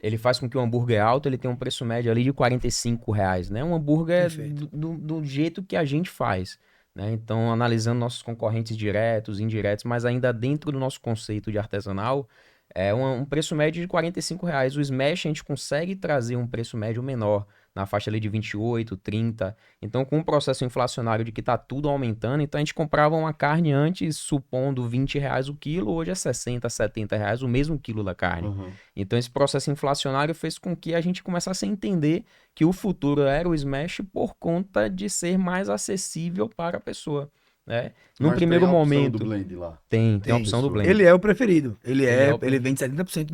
ele faz com que o hambúrguer alto ele tenha um preço médio ali de R$ 45, né? Um hambúrguer do jeito que a gente faz, né? Então, analisando nossos concorrentes diretos, indiretos, mas ainda dentro do nosso conceito de artesanal, é um preço médio de R$ 45. O Smash a gente consegue trazer um preço médio menor, na faixa ali de 28, 30. Então, com o processo inflacionário de que tá tudo aumentando, então a gente comprava uma carne antes, supondo R$ 20 o quilo, hoje é 60, R$ 70 o mesmo quilo da carne. Então, esse processo inflacionário fez com que a gente começasse a entender que o futuro era o Smash por conta de ser mais acessível para a pessoa, né? No primeiro momento, do blend lá. tem a opção do blend. Ele é o preferido. Ele vende 70%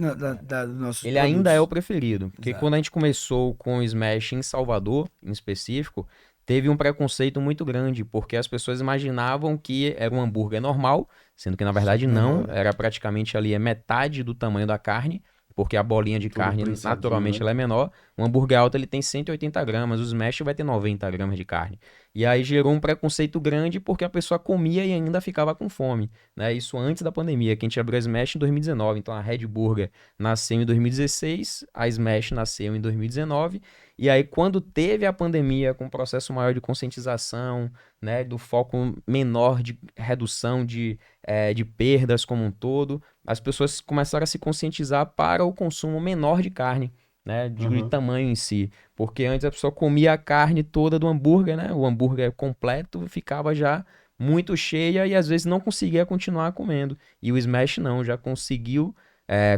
do nosso Ele ainda é o preferido. Porque quando a gente começou com o Smash em Salvador, em específico, teve um preconceito muito grande, porque as pessoas imaginavam que era um hambúrguer normal, sendo que na verdade não, era praticamente ali metade do tamanho da carne, porque a bolinha de carne naturalmente, né, ela é menor. O hambúrguer alto ele tem 180 gramas, o Smash vai ter 90 gramas de carne. E aí gerou um preconceito grande porque a pessoa comia e ainda ficava com fome, né? Isso antes da pandemia, que a gente abriu a Smash em 2019. Então a Red Burger nasceu em 2016, a Smash nasceu em 2019 E aí, quando teve a pandemia, com um processo maior de conscientização, né, do foco menor de redução de perdas como um todo, as pessoas começaram a se conscientizar para o consumo menor de carne, né, de tamanho em si. Porque antes a pessoa comia a carne toda do hambúrguer, né, o hambúrguer completo ficava já muito cheia e às vezes não conseguia continuar comendo. E o Smash não, já conseguiu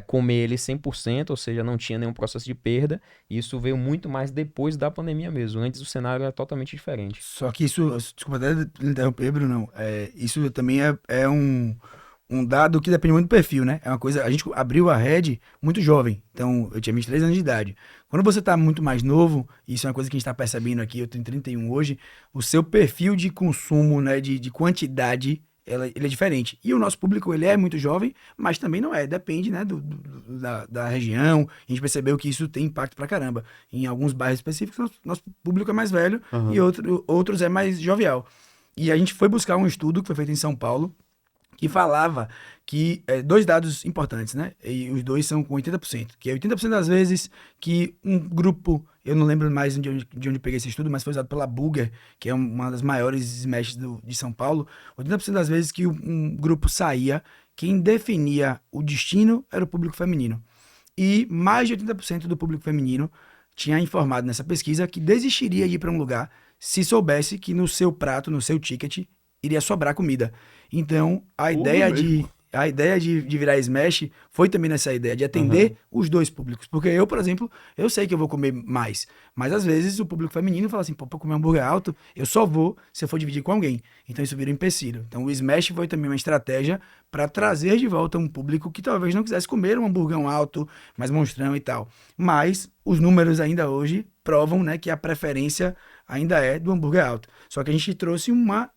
comer ele 100%, ou seja, não tinha nenhum processo de perda. E isso veio muito mais depois da pandemia mesmo. Antes o cenário era totalmente diferente. Só que isso, desculpa até interromper, Bruno, isso também é um dado que depende muito do perfil, né? É uma coisa, a gente abriu a Red muito jovem, então eu tinha 23 anos de idade. Quando você tá muito mais novo, isso é uma coisa que a gente tá percebendo aqui, eu tenho 31 hoje, o seu perfil de consumo, né, de quantidade, ele é diferente. E o nosso público, ele é muito jovem, mas também não é, depende, né, da região. A gente percebeu que isso tem impacto pra caramba. Em alguns bairros específicos, nosso público é mais velho e outros é mais jovial. E a gente foi buscar um estudo que foi feito em São Paulo, que falava que, dois dados importantes, né? E os dois são com 80%, que é 80% das vezes que um grupo, eu não lembro mais de onde eu peguei esse estudo, mas foi usado pela Burger, que é uma das maiores smashes de São Paulo, 80% das vezes que um grupo saía, quem definia o destino era o público feminino. E mais de 80% do público feminino tinha informado nessa pesquisa que desistiria de ir para um lugar se soubesse que no seu prato, no seu ticket, iria sobrar comida. Então, a ideia de virar Smash foi também nessa ideia, de atender os dois públicos. Porque eu, por exemplo, eu sei que eu vou comer mais, mas às vezes o público feminino fala assim, pô, pra comer um hambúrguer alto, eu só vou se eu for dividir com alguém. Então isso vira um empecilho. Então o Smash foi também uma estratégia para trazer de volta um público que talvez não quisesse comer um hamburgão alto, mais monstrão e tal. Mas os números ainda hoje provam, né, que a preferência ainda é do hambúrguer alto. Só que a gente trouxe uma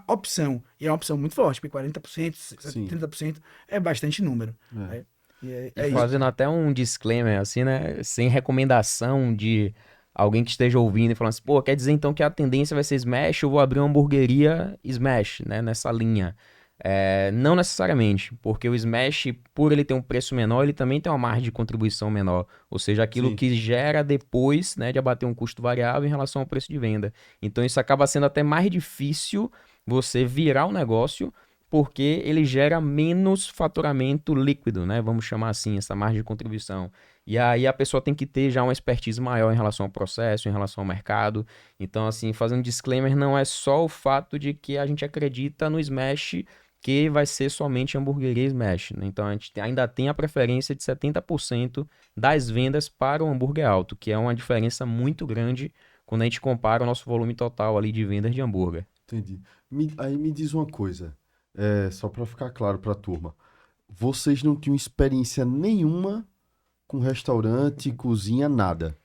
opção, e é uma opção muito forte, porque 40%, 30% é bastante número. Fazendo até um disclaimer, assim, né, sem recomendação de alguém que esteja ouvindo e falando assim, pô, quer dizer então que a tendência vai ser Smash, eu vou abrir uma hamburgueria Smash, né, nessa linha. Não necessariamente, porque o Smash, por ele ter um preço menor, ele também tem uma margem de contribuição menor, ou seja, aquilo que gera depois, né, de abater um custo variável em relação ao preço de venda. Então isso acaba sendo até mais difícil você virar o negócio, porque ele gera menos faturamento líquido, né, vamos chamar assim, essa margem de contribuição. E aí a pessoa tem que ter já uma expertise maior em relação ao processo, em relação ao mercado. Então, assim, fazendo um disclaimer, não é só o fato de que a gente acredita no Smash que vai ser somente hamburgueria Smash, né? Então a gente ainda tem a preferência de 70% das vendas para o hambúrguer alto, que é uma diferença muito grande quando a gente compara o nosso volume total ali de vendas de hambúrguer. Entendi. Aí me diz uma coisa, só para ficar claro para a turma. Vocês não tinham experiência nenhuma com restaurante, cozinha, nada?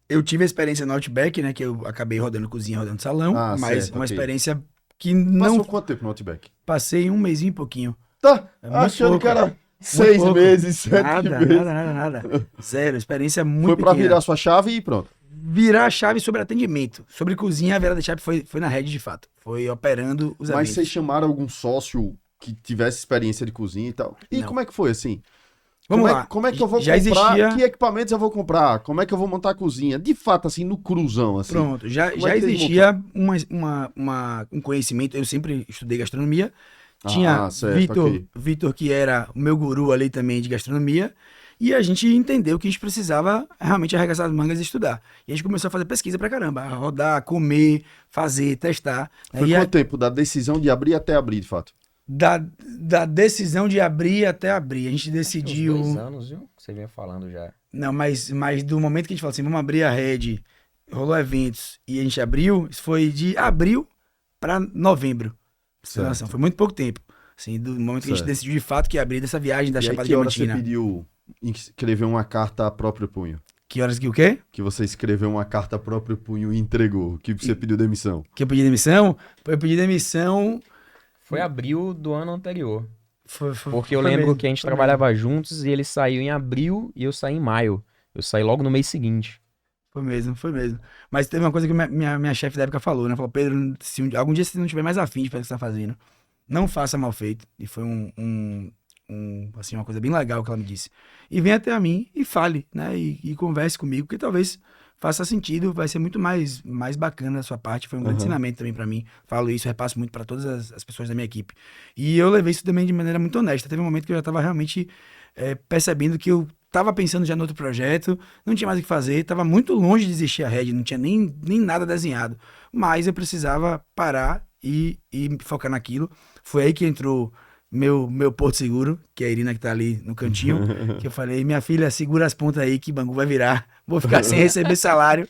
Eu tive a experiência no Outback, né, que eu acabei rodando cozinha, rodando salão, mas certo, uma ok. experiência que não... Passou quanto tempo no Outback? Passei um mês e pouquinho. Tá, muito achando pouco, que era 6 pouco. meses, 7 meses. Nada. Zero, experiência muito Foi pra pequena. virar sua chave e pronto. Virar a chave sobre atendimento. Sobre cozinha, a virada de chave foi na Red de fato. Foi operando os Mas eventos. vocês chamaram algum sócio que tivesse experiência de cozinha e tal? E Não. como é que foi assim? Vamos como lá. Como é que eu vou Já comprar? existia- Que equipamentos eu vou comprar? Como é que eu vou montar a cozinha? De fato, assim, no cruzão, assim. Pronto, já Como é que vocês existia um conhecimento, eu sempre estudei gastronomia, tinha certo, ok. Vitor, que era o meu guru ali também de gastronomia, e a gente entendeu que a gente precisava realmente arregaçar as mangas e estudar. E a gente começou a fazer pesquisa pra caramba, a rodar, comer, fazer, testar. Foi E quanto tempo da decisão de abrir até abrir, de fato? da decisão de abrir até abrir, a gente Uns decidiu... 2 anos, viu? Que você vinha falando já. Não, mas do momento que a gente falou assim, vamos abrir a rede, rolou eventos e a gente abriu, isso foi de abril para novembro. Pra você ter Certo. noção, foi muito pouco tempo. Assim, do momento que a gente Certo. decidiu de fato que ia abrir dessa viagem da E aí, Chapada que hora você Diamantina. pediu escrever uma carta a próprio punho? Que horas que o quê? Que você escreveu uma carta a próprio punho e entregou? Que você pediu demissão? Que eu pedi demissão? Eu pedi demissão... Foi abril do ano anterior. Porque eu foi lembro mesmo, que a gente foi trabalhava juntos e ele saiu em abril e eu saí em maio. Eu saí logo no mês seguinte. Foi mesmo. Mas teve uma coisa que minha chefe da época falou, né? Falou, Pedro, se algum dia você não tiver mais afim de fazer o que você tá fazendo, não faça mal feito. E foi assim, uma coisa bem legal que ela me disse. E venha até a mim e fale, né? E converse comigo, porque talvez faça sentido, vai ser muito mais bacana da sua parte. Foi um grande Aham. ensinamento também pra mim. Falo isso, repasso muito pra todas as pessoas da minha equipe. E eu levei isso também de maneira muito honesta. Teve um momento que eu já tava realmente percebendo que eu tava pensando já no outro projeto, não tinha mais o que fazer, tava muito longe de existir a Red, não tinha nem nada desenhado. Mas eu precisava parar e me focar naquilo. Foi aí que entrou meu Porto Seguro, que é a Irina que tá ali no cantinho, que eu falei, minha filha, segura as pontas aí que Bangu vai virar, vou ficar sem receber salário.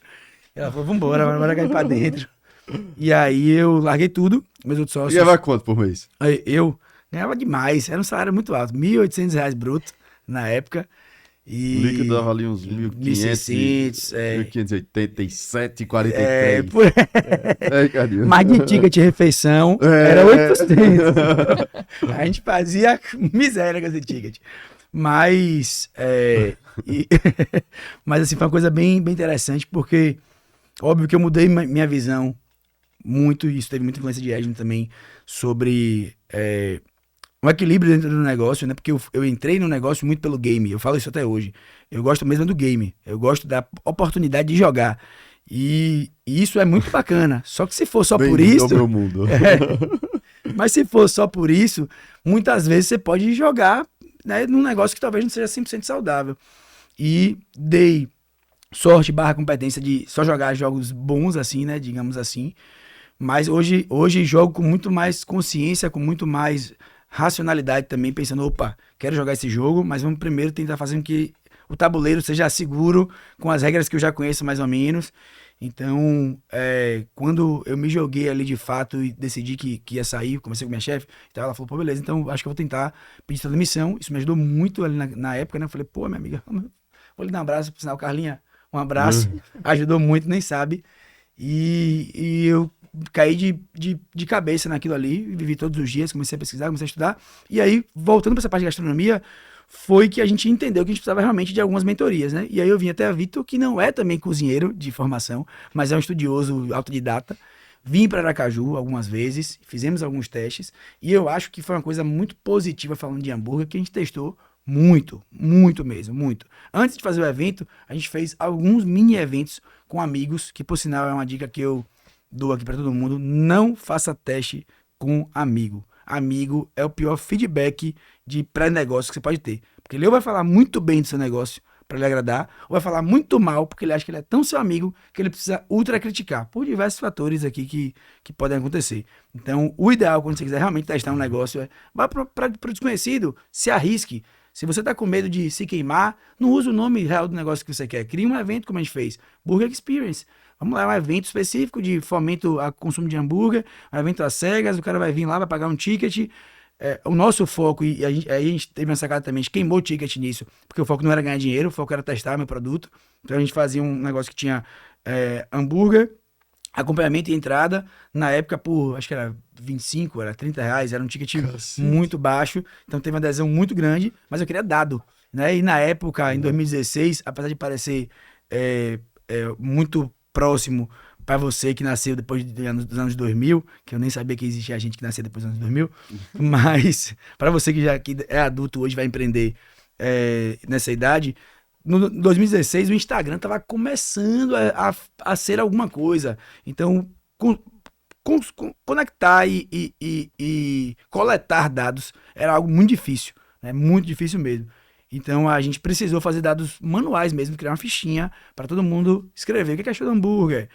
Ela falou, vambora, bora cair pra dentro. E aí eu larguei tudo, meus outros E sócios, ganhava quanto por mês? aí eu ganhava demais, era um salário muito alto, R$ 1.800 bruto na época. O líquido dava ali uns 1.600, 1.587,43. por... Cadinho? mais de ticket de refeição, era 800. A gente fazia miséria com esse ticket. Mas, mas assim, foi uma coisa bem, bem interessante, porque óbvio que eu mudei minha visão muito, e isso teve muita influência de Edna também, sobre um equilíbrio dentro do negócio, né? Porque eu entrei no negócio muito pelo game, eu falo isso até hoje. Eu gosto mesmo do game, eu gosto da oportunidade de jogar. E isso é muito bacana. Só que se for só por Bem-vindo isso. ao meu mundo. Mas se for só por isso, muitas vezes você pode jogar, né, num negócio que talvez não seja 100% saudável. E dei sorte / competência de só jogar jogos bons, assim, né? Digamos assim. Mas hoje jogo com muito mais consciência, com muito mais racionalidade também, pensando, opa, quero jogar esse jogo, mas vamos primeiro tentar fazer com que o tabuleiro seja seguro, com as regras que eu já conheço mais ou menos. Então, quando eu me joguei ali de fato e decidi que ia sair, comecei com minha chefe, então ela falou, pô, beleza, então acho que eu vou tentar pedir sua demissão. Isso me ajudou muito ali na época, né? Eu falei, pô, minha amiga, vou lhe dar um abraço, por sinal, Carlinha, um abraço. Ajudou muito, nem sabe. E eu caí de cabeça naquilo ali, vivi todos os dias, comecei a pesquisar, comecei a estudar. E aí, voltando para essa parte de gastronomia, foi que a gente entendeu que a gente precisava realmente de algumas mentorias, né? E aí eu vim até a Vitor, que não é também cozinheiro de formação, mas é um estudioso autodidata. Vim para Aracaju algumas vezes, fizemos alguns testes, e eu acho que foi uma coisa muito positiva falando de hambúrguer, que a gente testou muito, muito mesmo, muito. Antes de fazer o evento, a gente fez alguns mini eventos com amigos, que por sinal é uma dica que eu dou aqui para todo mundo, não faça teste com amigo. Amigo é o pior feedback de pré-negócio que você pode ter. Porque ele ou vai falar muito bem do seu negócio para lhe agradar, ou vai falar muito mal porque ele acha que ele é tão seu amigo que ele precisa ultra criticar, por diversos fatores aqui que podem acontecer. Então, o ideal quando você quiser realmente testar um negócio vá para o desconhecido, se arrisque. Se você está com medo de se queimar, não use o nome real do negócio que você quer. Crie um evento como a gente fez, Burger Experience. Vamos lá, um evento específico de fomento ao consumo de hambúrguer, um evento às cegas, o cara vai vir lá, vai pagar um ticket. O nosso foco, e aí a gente teve uma sacada também, a gente queimou o ticket nisso, porque o foco não era ganhar dinheiro, o foco era testar meu produto. Então a gente fazia um negócio que tinha hambúrguer, acompanhamento e entrada, na época por, acho que era 25, era R$ 30, era um ticket muito baixo, então teve uma adesão muito grande, mas eu queria dado, né? E na época, em 2016, apesar de parecer muito próximo para você que nasceu depois dos anos 2000, que eu nem sabia que existia gente que nascia depois dos anos 2000, mas para você que é adulto hoje, vai empreender nessa idade, no 2016 o Instagram estava começando a ser alguma coisa. Então, conectar e coletar dados era algo muito difícil, né? Muito difícil mesmo. Então a gente precisou fazer dados manuais mesmo, criar uma fichinha para todo mundo escrever o que achou do hambúrguer.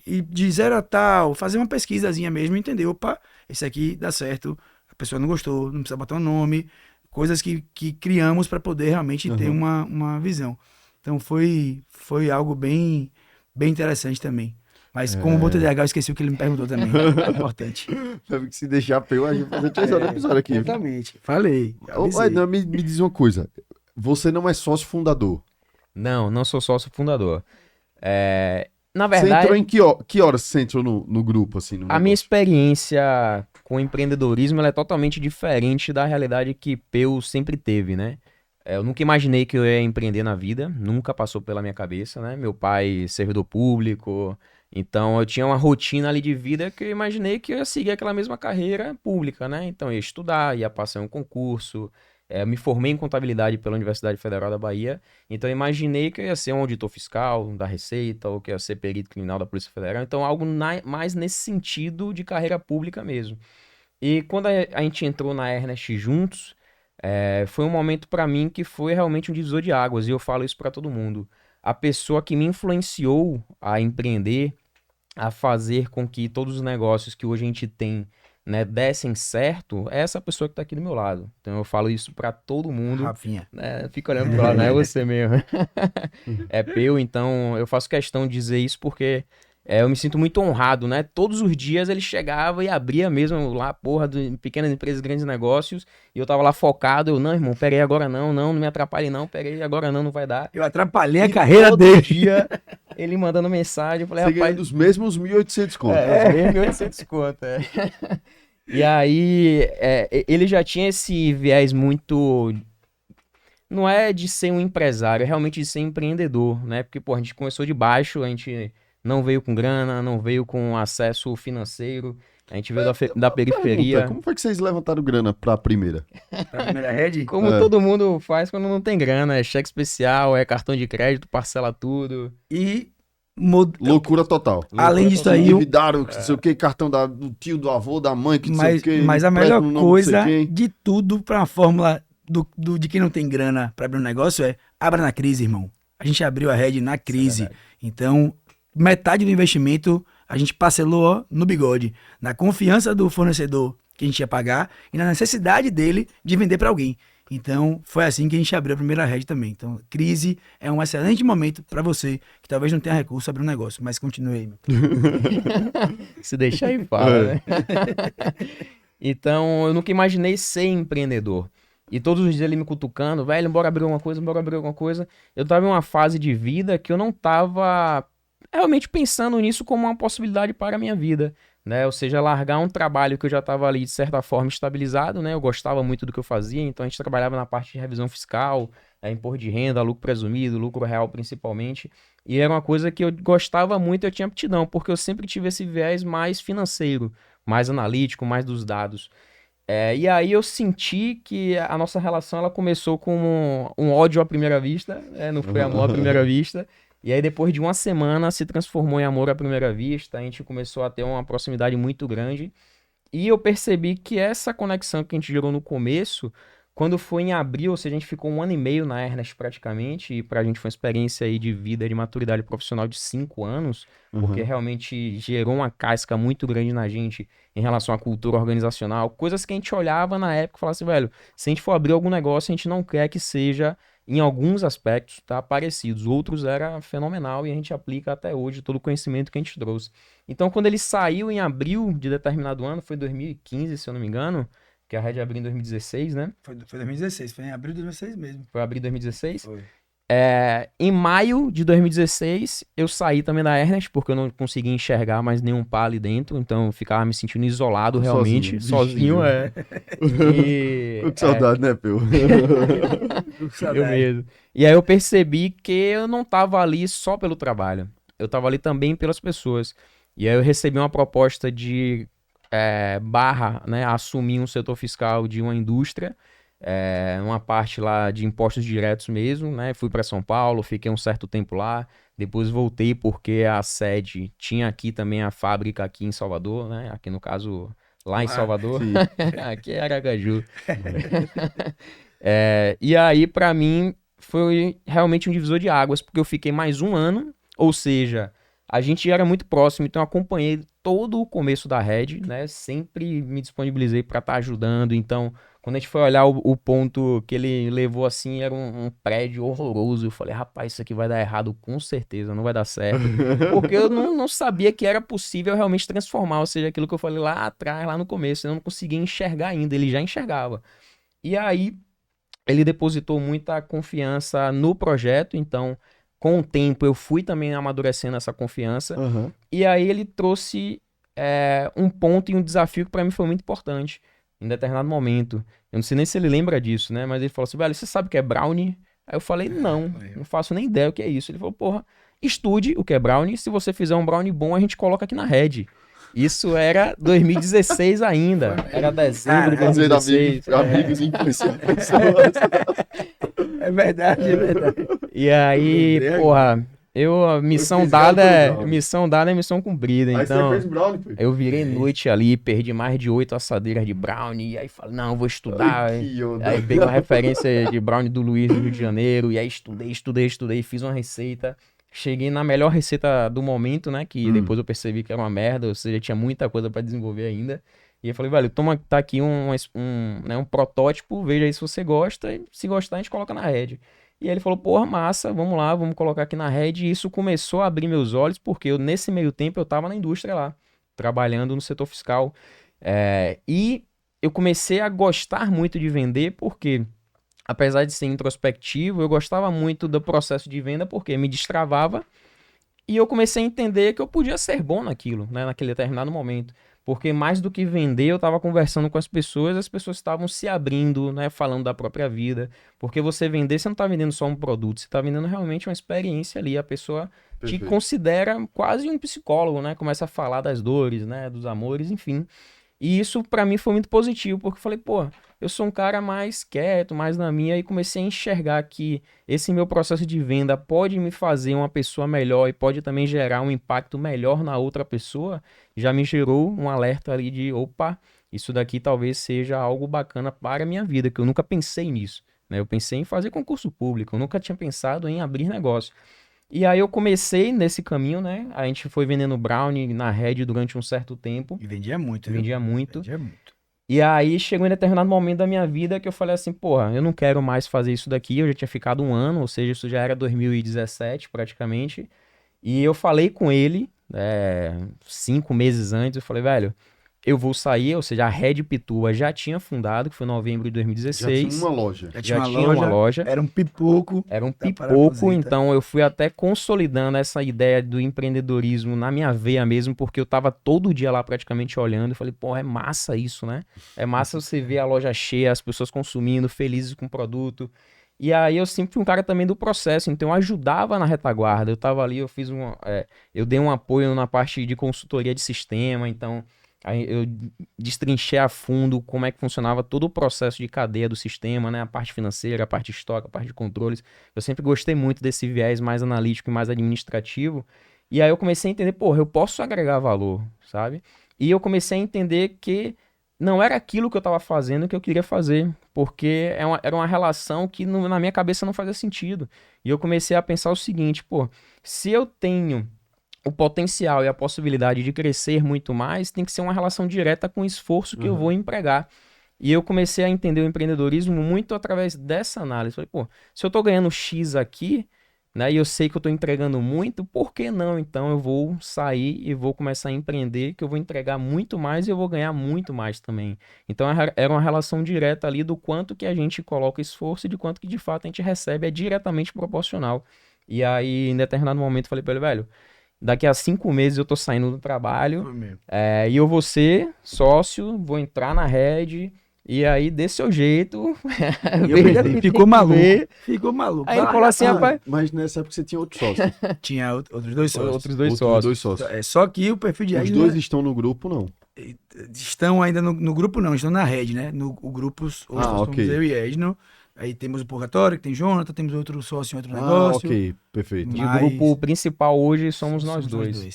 E de 0 a tal, fazer uma pesquisazinha mesmo e entender, opa, esse aqui dá certo, a pessoa não gostou, não precisa botar um nome, coisas que criamos para poder realmente ter uma visão. Então foi algo bem, bem interessante também. Mas como bom TDAH, eu esqueci o que ele me perguntou também. É importante. Sabe que se deixar pra eu, a gente fazer 3 horas de episódio aqui. Exatamente. Falei. Me diz uma coisa. Você não é sócio fundador. Não sou sócio fundador. Na Você verdade, entrou em que horas você entrou no grupo, assim? a minha experiência com empreendedorismo ela é totalmente diferente da realidade que Peu sempre teve, né? Eu nunca imaginei que eu ia empreender na vida, nunca passou pela minha cabeça, né? Meu pai, servidor público, então eu tinha uma rotina ali de vida que eu imaginei que eu ia seguir aquela mesma carreira pública, né? Então eu ia estudar, ia passar em um concurso, Eu me formei em contabilidade pela Universidade Federal da Bahia, então eu imaginei que eu ia ser um auditor fiscal da Receita, ou que eu ia ser perito criminal da Polícia Federal, então algo mais nesse sentido de carreira pública mesmo. E quando a gente entrou na Ernest juntos, foi um momento para mim que foi realmente um divisor de águas, e eu falo isso para todo mundo. A pessoa que me influenciou a empreender, a fazer com que todos os negócios que hoje a gente tem, né, dessem certo, é essa pessoa que tá aqui do meu lado. Então eu falo isso para todo mundo, Rafinha. né? Fica olhando pro lado, não é você mesmo. É Peu, então eu faço questão de dizer isso porque eu me sinto muito honrado, né? Todos os dias ele chegava e abria mesmo lá, porra, de pequenas empresas, grandes negócios, e eu tava lá focado, não, irmão, peraí agora não me atrapalhe não, peraí agora não vai dar. Eu atrapalhei a E carreira todo dele. dia ele mandando mensagem, eu falei, Você rapaz, ganhando os mesmos 1.800 conto. os mesmos 1.800 conto, E aí, ele já tinha esse viés muito... Não é de ser um empresário, é realmente de ser empreendedor, né? Porque, pô, a gente começou de baixo, a gente não veio com grana, não veio com acesso financeiro, a gente veio da periferia. Pergunta, como foi que vocês levantaram grana pra primeira? Pra primeira rede? Como todo mundo faz quando não tem grana, é cheque especial, é cartão de crédito, parcela tudo. E Loucura total. além disso aí, Endividaram, não sei o que, cartão do tio, do avô, da mãe, que não sei o que. mas a melhor coisa de tudo pra uma fórmula de quem não tem grana pra abrir um negócio é abra na crise, irmão. A gente abriu a rede na crise. Então, metade do investimento a gente parcelou ó, no bigode. Na confiança do fornecedor que a gente ia pagar e na necessidade dele de vender pra alguém. Então, foi assim que a gente abriu a primeira rede também. Então, crise é um excelente momento pra você que talvez não tenha recurso abrir um negócio, mas continue aí. Meu. Se deixar aí fala, né? Então, eu nunca imaginei ser empreendedor. E todos os dias ele me cutucando, velho, bora abrir alguma coisa. Eu tava em uma fase de vida que eu não tava realmente pensando nisso como uma possibilidade para a minha vida, né? Ou seja, largar um trabalho que eu já tava ali de certa forma estabilizado, né? Eu gostava muito do que eu fazia, então a gente trabalhava na parte de revisão fiscal, imposto de renda, lucro presumido, lucro real principalmente. E era uma coisa que eu gostava muito, eu tinha aptidão, porque eu sempre tive esse viés mais financeiro, mais analítico, mais dos dados. E aí eu senti que a nossa relação ela começou com um ódio à primeira vista, não foi amor à primeira vista. E aí depois de uma semana se transformou em amor à primeira vista, a gente começou a ter uma proximidade muito grande. E eu percebi que essa conexão que a gente gerou no começo, quando foi em abril, ou seja, a gente ficou 1 ano e meio na Ernest praticamente, e pra gente foi uma experiência aí de vida, de maturidade profissional de 5 anos, porque realmente gerou uma casca muito grande na gente em relação à cultura organizacional, coisas que a gente olhava na época e falava assim, velho, se a gente for abrir algum negócio, a gente não quer que seja, em alguns aspectos, tá, parecidos. Outros era fenomenal e a gente aplica até hoje todo o conhecimento que a gente trouxe. Então, quando ele saiu em abril de determinado ano, foi 2015, se eu não me engano, que a Red abriu em 2016, né? Foi 2016, foi em abril de 2016 mesmo. Foi abril de 2016? Foi. Em maio de 2016, eu saí também da Ernest, porque eu não conseguia enxergar mais nenhum pá ali dentro, então eu ficava me sentindo isolado realmente, sozinho. Com saudade, né, Peu? Eu mesmo. E aí eu percebi que eu não tava ali só pelo trabalho, eu tava ali também pelas pessoas. E aí eu recebi uma proposta de né, assumir um setor fiscal de uma indústria, uma parte lá de impostos diretos mesmo, né? Fui para São Paulo, fiquei um certo tempo lá, depois voltei porque a sede tinha aqui também a fábrica aqui em Salvador, né? Aqui no caso, lá em Salvador, aqui é Aracaju. E aí para mim foi realmente um divisor de águas, porque eu fiquei mais 1 ano, ou seja, a gente era muito próximo, então eu acompanhei todo o começo da Red, né? Sempre me disponibilizei para estar ajudando. Então, quando a gente foi olhar o ponto que ele levou assim, era um prédio horroroso. Eu falei, rapaz, isso aqui vai dar errado com certeza, não vai dar certo. Porque eu não sabia que era possível realmente transformar, ou seja, aquilo que eu falei lá atrás, lá no começo, eu não conseguia enxergar ainda, ele já enxergava. E aí, ele depositou muita confiança no projeto, então com o tempo eu fui também amadurecendo essa confiança. E aí ele trouxe um ponto e um desafio que para mim foi muito importante em determinado momento. Eu não sei nem se ele lembra disso, né? Mas ele falou assim, velho, você sabe o que é brownie? Aí eu falei, não faço nem ideia o que é isso. Ele falou, porra, estude o que é brownie. Se você fizer um brownie bom, a gente coloca aqui na Red. Isso era 2016 ainda. Era dezembro de Fazer 2016. amigos influenciar pessoas. É verdade, é verdade. E aí, Lembrei porra, a missão fiz dada igual do é Brown. missão cumprida. Aí Então, você fez brownie, pô. eu virei noite ali, perdi mais de 8 assadeiras de brownie. E aí falei, não, vou estudar. Ai, que onda. Aí peguei uma referência de brownie do Luiz no Rio de Janeiro. E aí estudei, fiz uma receita. Cheguei na melhor receita do momento, né? Que depois eu percebi que era uma merda, ou seja, tinha muita coisa pra desenvolver ainda. E eu falei, velho, tá aqui um protótipo, veja aí se você gosta. E se gostar, a gente coloca na rede. E aí ele falou, porra, massa, vamos lá, vamos colocar aqui na rede. E isso começou a abrir meus olhos, porque nesse meio tempo eu tava na indústria lá, trabalhando no setor fiscal. E eu comecei a gostar muito de vender, porque apesar de ser introspectivo, eu gostava muito do processo de venda, porque me destravava. E eu comecei a entender que eu podia ser bom naquilo, né, naquele determinado momento. Porque mais do que vender, eu estava conversando com as pessoas estavam se abrindo, né, falando da própria vida. Porque você vender, você não está vendendo só um produto, você está vendendo realmente uma experiência ali. A pessoa te Perfeito. considera quase um psicólogo, né? Começa a falar das dores, né, dos amores, enfim. E isso para mim foi muito positivo, porque eu falei, pô, eu sou um cara mais quieto, mais na minha, e comecei a enxergar que esse meu processo de venda pode me fazer uma pessoa melhor e pode também gerar um impacto melhor na outra pessoa. Já me gerou um alerta ali de, opa, isso daqui talvez seja algo bacana para a minha vida, que eu nunca pensei nisso, né? Eu pensei em fazer concurso público, eu nunca tinha pensado em abrir negócio. E aí eu comecei nesse caminho, né? A gente foi vendendo brownie na rede durante um certo tempo. E vendia muito, viu? Vendia muito. Vendia muito. E aí chegou em determinado momento da minha vida que eu falei assim, porra, eu não quero mais fazer isso daqui. Eu já tinha ficado um ano, ou seja, isso já era 2017 praticamente. E eu falei com ele, 5 meses antes, eu falei, velho, eu vou sair, ou seja, a Red Pituba já tinha fundado, que foi em novembro de Já 2016. tinha uma loja. Já tinha uma loja. Era um pipoco. Era um da pipoco, parafuseta. então eu fui até consolidando essa ideia do empreendedorismo na minha veia mesmo, porque eu tava todo dia lá praticamente olhando e falei, pô, é massa isso, né? É massa você ver a loja cheia, as pessoas consumindo, felizes com o produto. E aí eu sempre fui um cara também do processo, então eu ajudava na retaguarda, eu tava ali, eu dei um apoio na parte de consultoria de sistema, então aí eu destrinchei a fundo como é que funcionava todo o processo de cadeia do sistema, né? A parte financeira, a parte de estoque, a parte de controles. Eu sempre gostei muito desse viés mais analítico e mais administrativo. E aí eu comecei a entender, porra, eu posso agregar valor, sabe? E eu comecei a entender que não era aquilo que eu estava fazendo que eu queria fazer, porque era uma relação que na minha cabeça não fazia sentido. E eu comecei a pensar o seguinte, pô, se eu tenho o potencial e a possibilidade de crescer muito mais, tem que ser uma relação direta com o esforço que eu vou empregar. E eu comecei a entender o empreendedorismo muito através dessa análise. Falei, pô, se eu tô ganhando X aqui, né, e eu sei que eu tô entregando muito, por que não? Então eu vou sair e vou começar a empreender, que eu vou entregar muito mais e eu vou ganhar muito mais também. Então era uma relação direta ali do quanto que a gente coloca esforço e de quanto que de fato a gente recebe, é diretamente proporcional. E aí, em determinado momento, eu falei pra ele, velho, daqui a 5 meses eu tô saindo do trabalho, Foi mesmo. e eu vou ser sócio, vou entrar na rede, e aí desse seu jeito, E eu veja pensei, o que tem ficou que maluco. ver. Ficou maluco. Aí ele Vai falou largar assim, tudo. rapaz, Mas nessa época você tinha outro sócio. Tinha outros dois sócios. outros dois Outros sócios. dois sócios. Só que o perfil de Os rede dois estão no grupo, não. estão ainda no grupo, não, estão na rede, né? O grupo, hoje nós somos ok. eu e Edno. Aí temos o Purgatório, que tem Jonathan, temos outro sócio em outro Ah, negócio. ok, perfeito. De Mas- grupo principal hoje somos nós dois. E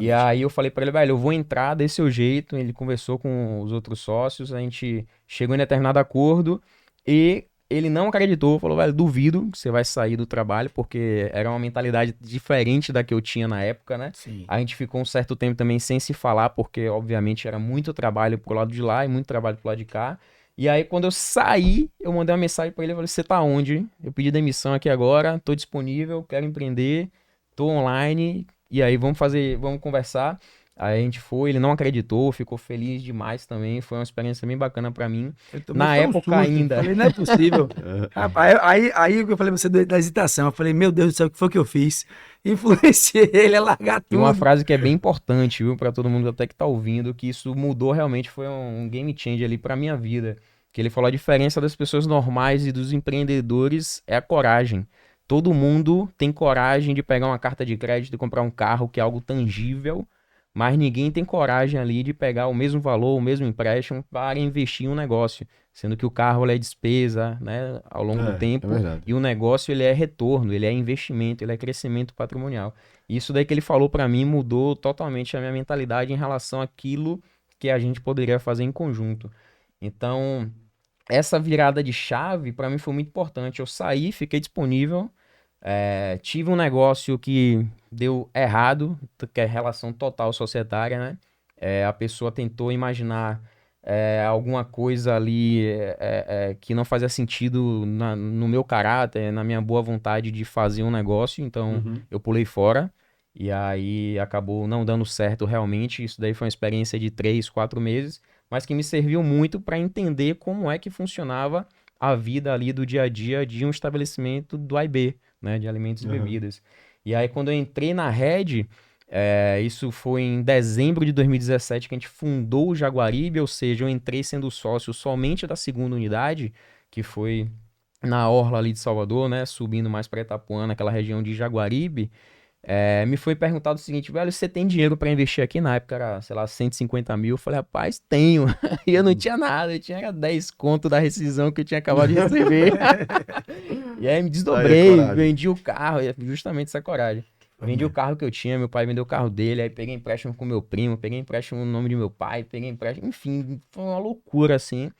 Exatamente. aí eu falei pra ele, velho, eu vou entrar desse seu jeito. Ele conversou com os outros sócios, a gente chegou em determinado acordo e ele não acreditou, falou, velho, duvido que você vai sair do trabalho, porque era uma mentalidade diferente da que eu tinha na época, né? Sim. A gente ficou um certo tempo também sem se falar, porque obviamente era muito trabalho pro lado de lá e muito trabalho pro lado de cá. E aí quando eu saí, eu mandei uma mensagem pra ele, eu falei, você tá onde? Eu pedi demissão aqui agora, tô disponível, quero empreender, tô online, e aí vamos conversar. Aí a gente foi, ele não acreditou, ficou feliz demais também, foi uma experiência bem bacana pra mim. Eu tomei Na foi um época susto, ainda. Falei, não é possível. Rapaz, aí que eu falei pra você da hesitação. Eu falei, meu Deus do céu, o que foi que eu fiz? Influenciei ele a largar E tudo. uma frase que é bem importante, viu, pra todo mundo até que tá ouvindo, que isso mudou realmente, foi um game changer ali pra minha vida. Que ele falou, a diferença das pessoas normais e dos empreendedores é a coragem. Todo mundo tem coragem de pegar uma carta de crédito e comprar um carro, que é algo tangível, mas ninguém tem coragem ali de pegar o mesmo valor, o mesmo empréstimo para investir em um negócio, sendo que o carro ele é despesa, né, ao longo do É tempo, verdade. e o negócio ele é retorno, ele é investimento, ele é crescimento patrimonial. Isso daí que ele falou para mim mudou totalmente a minha mentalidade em relação àquilo que a gente poderia fazer em conjunto. Então, essa virada de chave para mim foi muito importante. Eu saí, fiquei disponível, tive um negócio que deu errado, que é relação total societária, né? A pessoa tentou imaginar alguma coisa ali que não fazia sentido no meu caráter, na minha boa vontade de fazer um negócio, então Uhum. eu pulei fora. E aí acabou não dando certo realmente. Isso daí foi uma experiência de 3, 4 meses, mas que me serviu muito para entender como é que funcionava a vida ali do dia a dia de um estabelecimento do AIB, né, de alimentos e Aham. bebidas. E aí quando eu entrei na Red, isso foi em dezembro de 2017 que a gente fundou o Jaguaribe, ou seja, eu entrei sendo sócio somente da segunda unidade, que foi na orla ali de Salvador, né, subindo mais para Itapuã, naquela região de Jaguaribe. Me foi perguntado o seguinte, velho, você tem dinheiro pra investir aqui? Na época era, sei lá, 150 mil. Eu falei, rapaz, tenho. E eu não tinha nada, eu tinha 10 conto da rescisão que eu tinha acabado de receber. E aí me Aí é desdobrei, coragem. vendi o carro, e é justamente essa coragem. Vendi o carro que eu tinha, meu pai vendeu o carro dele, aí peguei empréstimo com meu primo, peguei empréstimo no nome de meu pai, peguei empréstimo, enfim, foi uma loucura assim.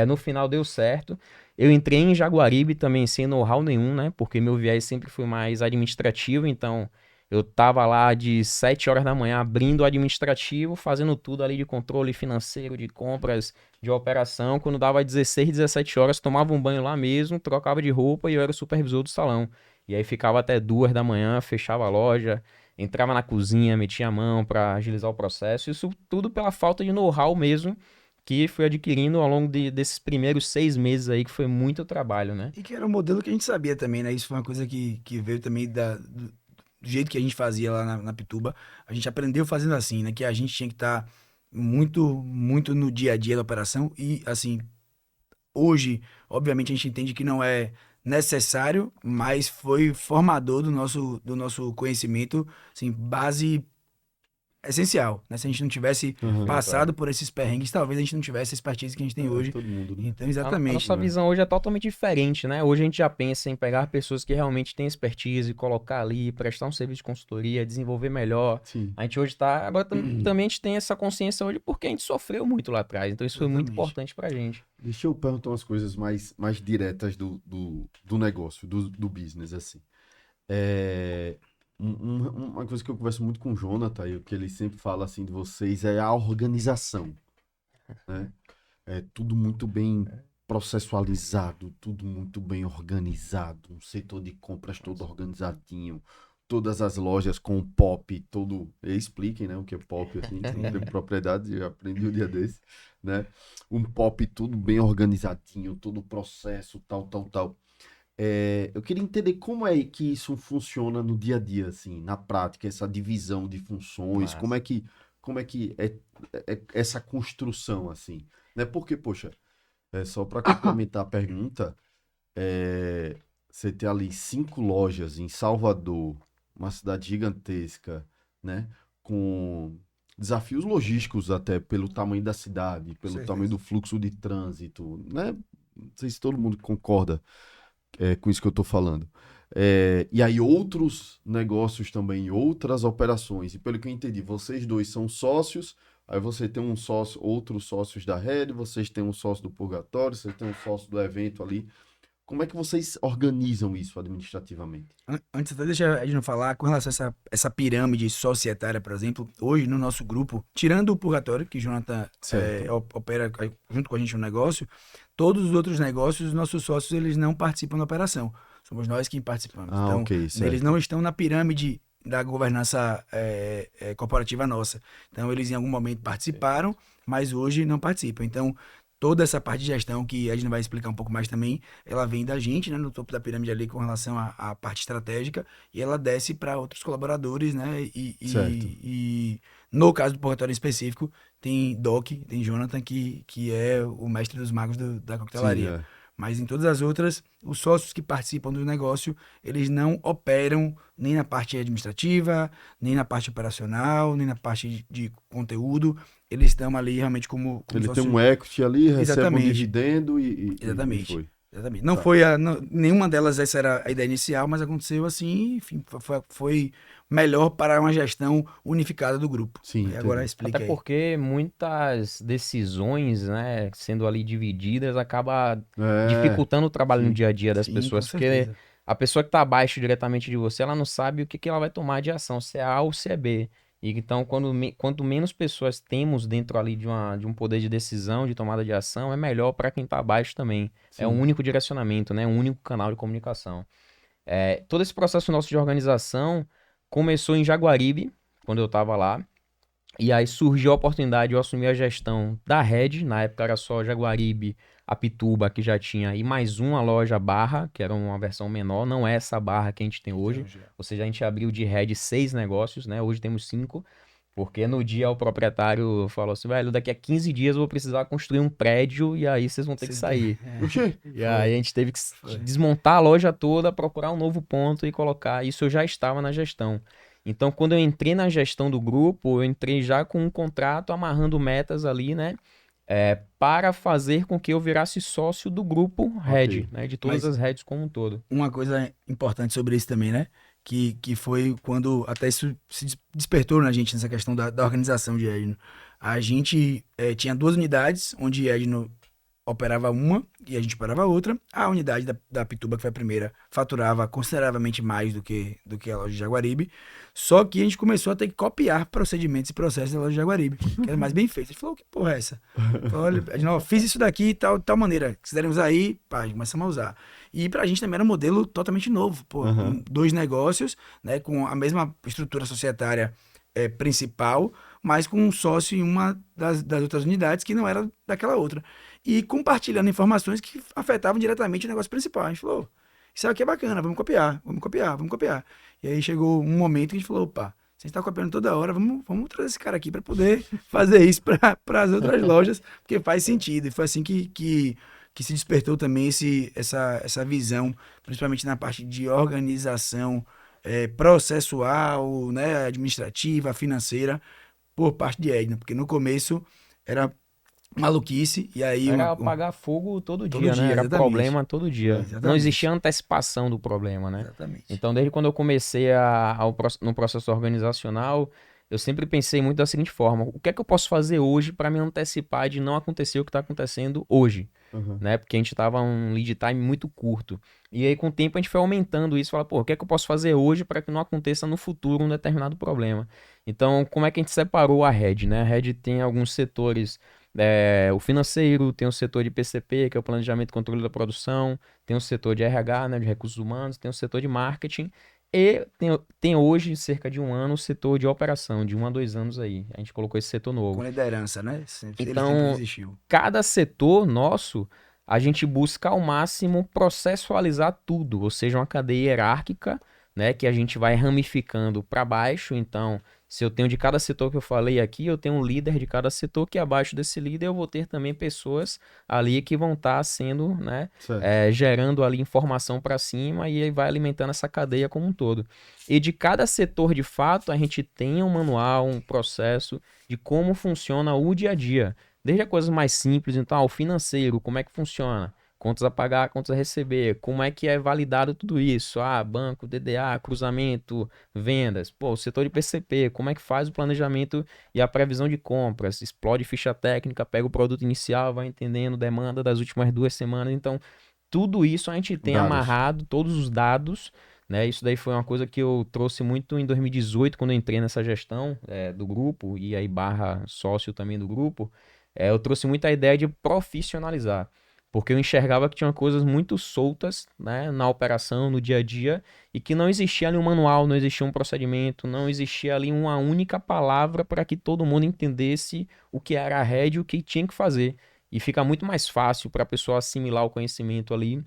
No final deu certo. Eu entrei em Jaguaribe também sem know-how nenhum, né? Porque meu viés sempre foi mais administrativo, então eu tava lá de 7 horas da manhã abrindo o administrativo, fazendo tudo ali de controle financeiro, de compras, de operação. Quando dava 16, 17 horas, tomava um banho lá mesmo, trocava de roupa e eu era o supervisor do salão. E aí ficava até 2 da manhã, fechava a loja, entrava na cozinha, metia a mão para agilizar o processo. Isso tudo pela falta de know-how mesmo que fui adquirindo ao longo desses primeiros 6 meses aí, que foi muito trabalho, né? E que era um modelo que a gente sabia também, né? Isso foi uma coisa que veio também do jeito que a gente fazia lá na Pituba. A gente aprendeu fazendo assim, né? Que a gente tinha que estar muito no dia a dia da operação. E, assim, hoje, obviamente, a gente entende que não é necessário, mas foi formador do nosso conhecimento, assim, base essencial, né? Se a gente não tivesse Aham. passado por esses perrengues, talvez a gente não tivesse a expertise que a gente tem hoje. Todo mundo, né? Então, A exatamente. nossa visão hoje é totalmente diferente, né? Hoje a gente já pensa em pegar pessoas que realmente têm expertise, colocar ali, prestar um serviço de consultoria, desenvolver melhor. Sim. A gente hoje tá. Agora também a gente tem essa consciência hoje porque a gente sofreu muito lá atrás. Então isso foi muito Exatamente. importante pra gente. Deixa eu perguntar umas coisas mais diretas do negócio, do business, assim. É, uma coisa que eu converso muito com o Jonathan, e o que ele sempre fala, assim, de vocês, é a organização, né? É tudo muito bem processualizado, tudo muito bem organizado, um setor de compras todo organizadinho, todas as lojas com o POP, todo... Expliquem, né, o que é POP, assim, que não tem propriedade, eu aprendi um dia desse, né? Um POP tudo bem organizadinho, todo o processo, tal. Eu queria entender como é que isso funciona no dia a dia, assim, na prática, essa divisão de funções, Massa. como é que é essa construção, assim, né? Porque, poxa, só para complementar a pergunta, você ter ali 5 lojas em Salvador, uma cidade gigantesca, né? Com desafios logísticos até pelo tamanho da cidade, pelo Certeza. tamanho do fluxo de trânsito, né? Não sei se todo mundo concorda com isso que eu tô falando. E aí outros negócios também, outras operações. E pelo que eu entendi, vocês dois são sócios, aí você tem um sócio, outros sócios da Red, vocês têm um sócio do Purgatório, vocês têm um sócio do evento ali. Como é que vocês organizam isso administrativamente? Antes até deixa a gente falar, com relação a essa pirâmide societária, por exemplo, hoje no nosso grupo, tirando o Purgatório, que o Jonathan Certo. opera junto com a gente no negócio, todos os outros negócios, os nossos sócios, eles não participam da operação. Somos nós quem participamos. Ah, Então, ok, eles certo. não estão na pirâmide da governança corporativa nossa. Então, eles em algum momento participaram, mas hoje não participam. Então, toda essa parte de gestão, que a gente vai explicar um pouco mais também, ela vem da gente, né, no topo da pirâmide ali com relação à parte estratégica, e ela desce para outros colaboradores, né, Certo. e no caso do Purgatório em específico, tem Doc, tem Jonathan, que é o mestre dos magos da Sim, coquetelaria. Mas em todas as outras, os sócios que participam do negócio, eles não operam nem na parte administrativa, nem na parte operacional, nem na parte de conteúdo. Eles estão ali realmente como Ele sócio. tem um equity ali, recebe um Exatamente. dividendo e Exatamente. foi. Exatamente. Não Tá. foi nenhuma delas essa era a ideia inicial, mas aconteceu assim, enfim, foi melhor para uma gestão unificada do grupo. Sim, E agora entendi. explica Até aí. porque muitas decisões, né, sendo ali divididas, acaba dificultando o trabalho no sim, dia a dia das Sim, pessoas, com porque certeza. a pessoa que está abaixo diretamente de você, ela não sabe o que que ela vai tomar de ação, se é A ou se é B. E então, quanto menos pessoas temos dentro ali de um poder de decisão, de tomada de ação, é melhor para quem está abaixo também. É um sim. único direcionamento, né, um único canal de comunicação. Todo esse processo nosso de organização começou em Jaguaribe, quando eu estava lá. E aí surgiu a oportunidade de eu assumir a gestão da Red, na época era só Jaguaribe, Apituba, que já tinha, e mais uma loja Barra, que era uma versão menor, não é essa Barra que a gente tem hoje. Ou seja, a gente abriu de Red 6 negócios, né? Hoje temos 5, porque no dia o proprietário falou assim, velho, daqui a 15 dias eu vou precisar construir um prédio e aí vocês vão ter que sair. Oxê, E aí a gente teve que Foi. desmontar a loja toda, procurar um novo ponto e colocar. Isso eu já estava na gestão. Então, quando eu entrei na gestão do grupo, eu entrei já com um contrato amarrando metas ali, né? Para fazer com que eu virasse sócio do grupo Red, Ok. né? De todas Mas- as Reds como um todo. Uma coisa importante sobre isso também, né? Que foi quando até isso se despertou na gente, nessa questão da organização de Edno. A gente tinha 2 unidades, onde Edno operava uma e a gente operava outra. A unidade da Pituba, que foi a primeira, faturava consideravelmente mais do que a loja de Jaguaribe. Só que a gente começou a ter que copiar procedimentos e processos da loja de Jaguaribe, que era mais bem feito. A gente falou, que porra é essa? Falou, olha, a gente, ó, fiz isso daqui de tal maneira. Se quiserem usar aí, pá, começamos a usar. E pra gente também era um modelo totalmente novo. Pô, Aham. com 2 negócios, né, com a mesma estrutura societária principal, mas com um sócio em uma das outras unidades que não era daquela outra. E compartilhando informações que afetavam diretamente o negócio principal. A gente falou, isso aqui é bacana, vamos copiar, vamos copiar, vamos copiar. E aí chegou um momento que a gente falou, opa, você está copiando toda hora, vamos trazer esse cara aqui para poder fazer isso para as outras lojas, porque faz sentido. E foi assim que se despertou também essa visão, principalmente na parte de organização processual, né, administrativa, financeira, por parte de Edna, porque no começo era maluquice, e aí Era apagar fogo todo Todo dia, dia, né? Era exatamente. problema todo dia. Exatamente. Não existia antecipação do problema, né? Exatamente. Então, desde quando eu comecei no processo organizacional, eu sempre pensei muito da seguinte forma: o que é que eu posso fazer hoje para me antecipar de não acontecer o que está acontecendo hoje? Aham. Né? Porque a gente tava um lead time muito curto. E aí, com o tempo, a gente foi aumentando isso. Fala, pô, o que é que eu posso fazer hoje para que não aconteça no futuro um determinado problema? Então, como é que a gente separou a Red, né? A Red tem alguns setores. O financeiro, tem o setor de PCP, que é o planejamento e controle da produção, tem o setor de RH, né, de recursos humanos, tem o setor de marketing e tem hoje, cerca de 1 ano, o setor de operação, de 1 a 2 anos aí. A gente colocou esse setor Com novo. liderança, né? Ele Então, sempre existiu. cada setor nosso, a gente busca ao máximo processualizar tudo, ou seja, uma cadeia hierárquica, né, que a gente vai ramificando para baixo. Então, se eu tenho de cada setor que eu falei aqui, eu tenho um líder de cada setor, que abaixo desse líder eu vou ter também pessoas ali que vão estar sendo, né, Certo. gerando ali informação para cima e aí vai alimentando essa cadeia como um todo. E de cada setor, de fato, a gente tem um manual, um processo de como funciona o dia a dia. Desde a coisa mais simples, então, o financeiro, como é que funciona? Contas a pagar, contas a receber, como é que é validado tudo isso? Banco, DDA, cruzamento, vendas. Pô, o setor de PCP, como é que faz o planejamento e a previsão de compras? Explode ficha técnica, pega o produto inicial, vai entendendo demanda das últimas 2 semanas. Então, tudo isso a gente tem Dados. amarrado, todos os dados, né? Isso daí foi uma coisa que eu trouxe muito em 2018, quando eu entrei nessa gestão do grupo, e aí barra sócio também do grupo. Eu trouxe muita ideia de profissionalizar. Porque eu enxergava que tinha coisas muito soltas, né, na operação, no dia a dia, e que não existia ali um manual, não existia um procedimento, não existia ali uma única palavra para que todo mundo entendesse o que era a Red e o que tinha que fazer. E fica muito mais fácil para a pessoa assimilar o conhecimento ali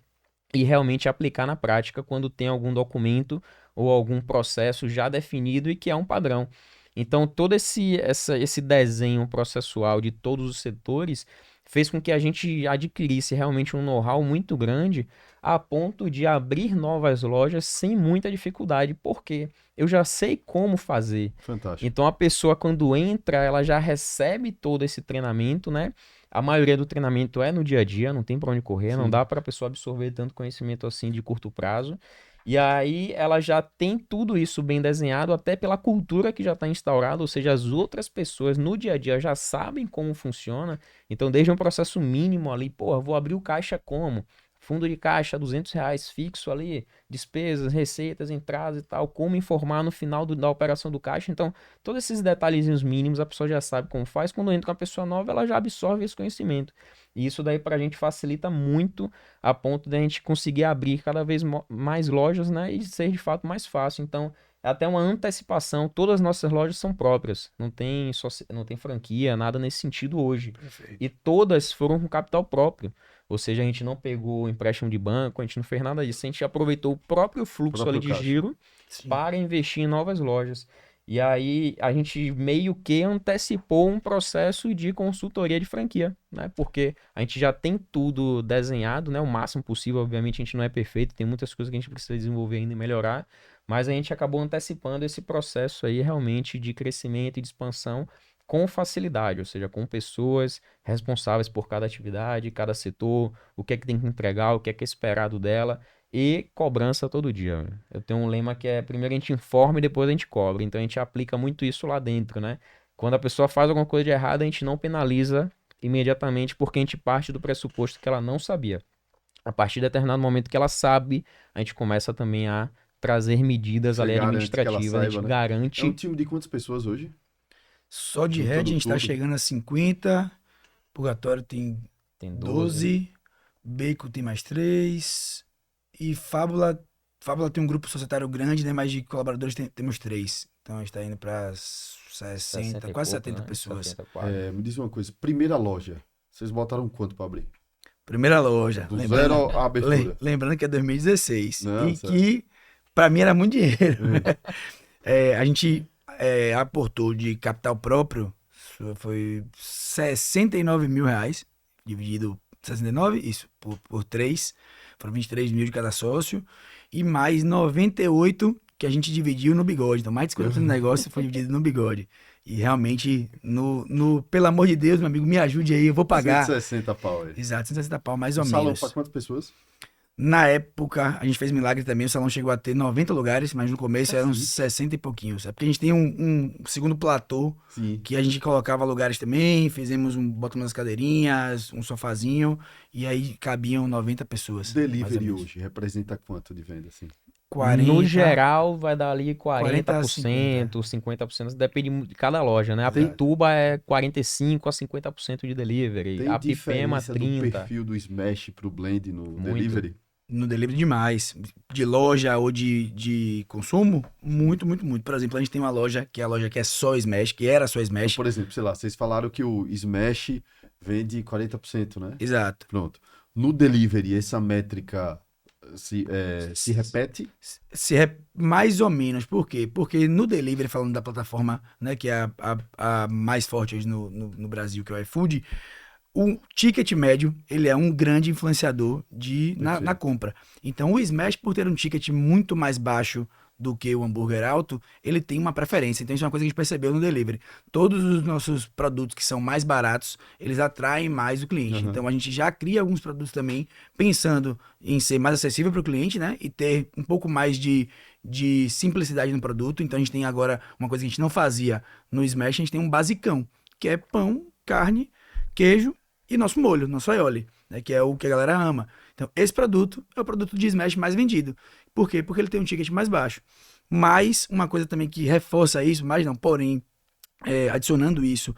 e realmente aplicar na prática quando tem algum documento ou algum processo já definido e que é um padrão. Então, todo esse desenho processual de todos os setores fez com que a gente adquirisse realmente um know-how muito grande a ponto de abrir novas lojas sem muita dificuldade, porque eu já sei como fazer. Fantástico. Então a pessoa quando entra, ela já recebe todo esse treinamento, né? A maioria do treinamento é no dia a dia, não tem para onde correr, não Sim. dá para a pessoa absorver tanto conhecimento assim de curto prazo. E aí ela já tem tudo isso bem desenhado, até pela cultura que já está instaurada, ou seja, as outras pessoas no dia a dia já sabem como funciona. Então, desde um processo mínimo ali, pô, vou abrir o caixa como? Fundo de caixa, R$ 200 fixo ali, despesas, receitas, entradas e tal, como informar no final da operação do caixa. Então, todos esses detalhezinhos mínimos a pessoa já sabe como faz. Quando entra uma pessoa nova, ela já absorve esse conhecimento. E isso daí para a gente facilita muito a ponto de a gente conseguir abrir cada vez mais lojas, né, e ser de fato mais fácil. Então, é até uma antecipação. Todas as nossas lojas são próprias, não tem franquia, nada nesse sentido hoje. Perfeito. E todas foram com capital próprio. Ou seja, a gente não pegou empréstimo de banco, a gente não fez nada disso. A gente aproveitou o próprio fluxo Próprio ali de caixa. giro Sim. para investir em novas lojas. E aí a gente meio que antecipou um processo de consultoria de franquia, né? Porque a gente já tem tudo desenhado, né? O máximo possível, obviamente a gente não é perfeito, tem muitas coisas que a gente precisa desenvolver ainda e melhorar, mas a gente acabou antecipando esse processo aí realmente de crescimento e de expansão com facilidade, ou seja, com pessoas responsáveis por cada atividade, cada setor, o que é que tem que entregar, o que é esperado dela e cobrança todo dia. Eu tenho um lema que é primeiro a gente informa e depois a gente cobra. Então a gente aplica muito isso lá dentro, né? Quando a pessoa faz alguma coisa de errado, a gente não penaliza imediatamente porque a gente parte do pressuposto que ela não sabia. A partir de determinado momento que ela sabe, a gente começa também a trazer medidas Você ali garante que ela administrativas, a gente saiba, né? garante. É um time de quantas pessoas hoje? Só de Juntando Red a gente tá tudo. chegando a 50. Purgatório tem Tem 12. Bacon tem mais 3. E Fábula tem um grupo societário grande, né? Mas de colaboradores temos 3. Então a gente tá indo pra 60, e quase pouco, 70 né? pessoas. 70 quase. Me diz uma coisa, primeira loja, vocês botaram quanto pra abrir? Primeira loja. Do zero à abertura. Lembrando que é 2016. Não, E certo. que pra mim era muito dinheiro. A gente aportou de capital próprio, foi R$ 69.000, dividido 69, isso, por 3, foram 23 mil de cada sócio, e mais 98 que a gente dividiu no bigode. Então, mais de 50% do negócio foi dividido no bigode. E realmente, pelo amor de Deus, meu amigo, me ajude aí, eu vou pagar. 160 pau aí. Exato, 160 pau, mais ou O salão menos. pra quantas pessoas? Na época, a gente fez milagre também, o salão chegou a ter 90 lugares, mas no começo eram 60 e pouquinhos. É porque a gente tem um segundo platô, Sim. que a gente colocava lugares também, botamos umas cadeirinhas, um sofazinho, e aí cabiam 90 pessoas. mais ou Delivery menos. hoje representa quanto de venda, assim? 40, No geral, vai dar ali 40 a 40%, 50%, depende de cada loja, né? A Exato. Pituba é 45% a 50% de delivery, Tem a Pipema diferença do 30%. perfil do Smash pro Blend no Muito. delivery? no delivery demais. De loja ou de consumo, muito, muito, muito. Por exemplo, a gente tem uma loja que é só Smash, que era só Smash. Então, por exemplo, sei lá, vocês falaram que o Smash vende 40%, né? Exato. Pronto. No delivery, essa métrica se repete? Mais ou menos. Por quê? Porque no delivery, falando da plataforma, né, que é a mais forte hoje no Brasil, que é o iFood, o ticket médio, ele é um grande influenciador na compra. Então, o Smash, por ter um ticket muito mais baixo do que o hambúrguer alto, ele tem uma preferência. Então, isso é uma coisa que a gente percebeu no delivery. Todos os nossos produtos que são mais baratos, eles atraem mais o cliente. Uhum. Então, a gente já cria alguns produtos também pensando em ser mais acessível para o cliente, né? E ter um pouco mais de simplicidade no produto. Então, a gente tem agora uma coisa que a gente não fazia no Smash, a gente tem um basicão, que é pão, carne, queijo e nosso molho, nosso aioli, né? Que é o que a galera ama. Então, esse produto é o produto de Smash mais vendido. Por quê? Porque ele tem um ticket mais baixo. Mas, uma coisa também que reforça isso, mas não, porém, adicionando isso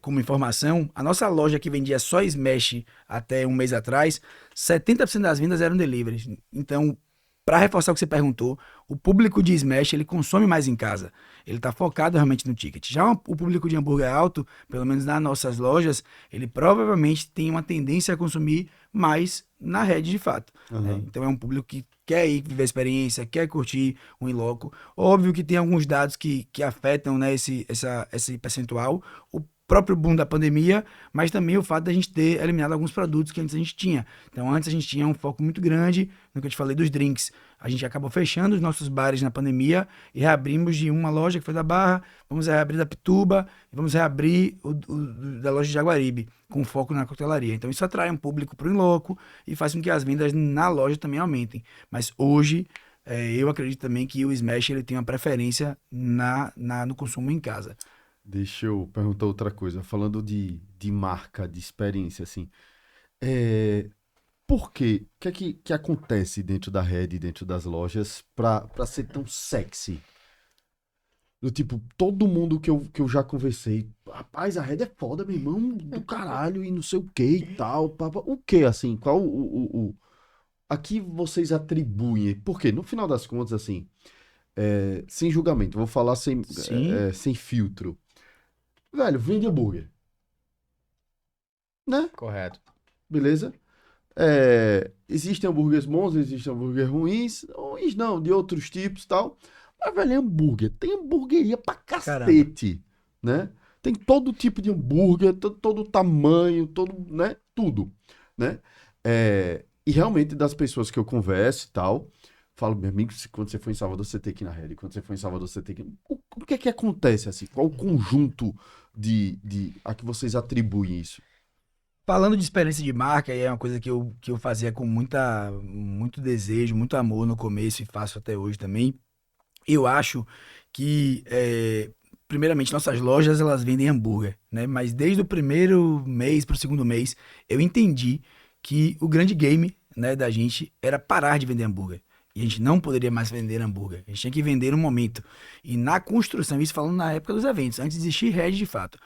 como informação, a nossa loja que vendia só Smash até um mês atrás, 70% das vendas eram deliveries. Então, para reforçar o que você perguntou, o público de Smash, ele consome mais em casa. Ele está focado realmente no ticket. Já o público de hambúrguer alto, pelo menos nas nossas lojas, ele provavelmente tem uma tendência a consumir mais na rede de fato. Uhum. Então é um público que quer ir viver a experiência, quer curtir um in-loco. Óbvio que tem alguns dados que afetam, né, esse percentual. próprio boom da pandemia, mas também o fato da gente ter eliminado alguns produtos que antes a gente tinha. Então, antes a gente tinha um foco muito grande no que eu te falei dos drinks. A gente acabou fechando os nossos bares na pandemia e reabrimos de uma loja que foi da Barra, vamos reabrir da Pituba e vamos reabrir o da loja de Jaguaribe, com foco na coquetelaria. Então, isso atrai um público pro Inloco e faz com que as vendas na loja também aumentem. Mas hoje, eu acredito também que o Smash ele tem uma preferência no consumo em casa. Deixa eu perguntar outra coisa. Falando de marca, de experiência, assim. Por quê? O que acontece dentro da Red, dentro das lojas, pra ser tão sexy? Do tipo, todo mundo que eu já conversei, rapaz, a Red é foda, meu irmão, do caralho, e não sei o que e tal. O que, assim? Qual a que vocês atribuem? Porque, no final das contas, assim, sem julgamento, vou falar sem filtro. Velho, vende hambúrguer. Né? Correto. Beleza? Existem hambúrgueres bons, existem hambúrgueres ruins. Ruins não, de outros tipos e tal. Mas, velho, é hambúrguer. Tem hamburgueria pra cacete. Né? Tem todo tipo de hambúrguer, todo tamanho, né? Tudo. Né? E realmente, das pessoas que eu converso e tal, falo, meu amigo, quando você for em Salvador, você tem que ir na Red. Quando você for em Salvador, você tem que... O que acontece, assim? Qual o conjunto a que vocês atribuem isso? Falando de experiência de marca, é uma coisa que eu fazia com muito desejo, muito amor no começo e faço até hoje também. Eu acho que, primeiramente, nossas lojas, elas vendem hambúrguer, né? Mas desde o primeiro mês para o segundo mês, eu entendi que o grande game, né, da gente era parar de vender hambúrguer. E a gente não poderia mais vender hambúrguer. A gente tinha que vender no momento. E na construção, isso falando na época dos eventos, antes de existir Red de fato.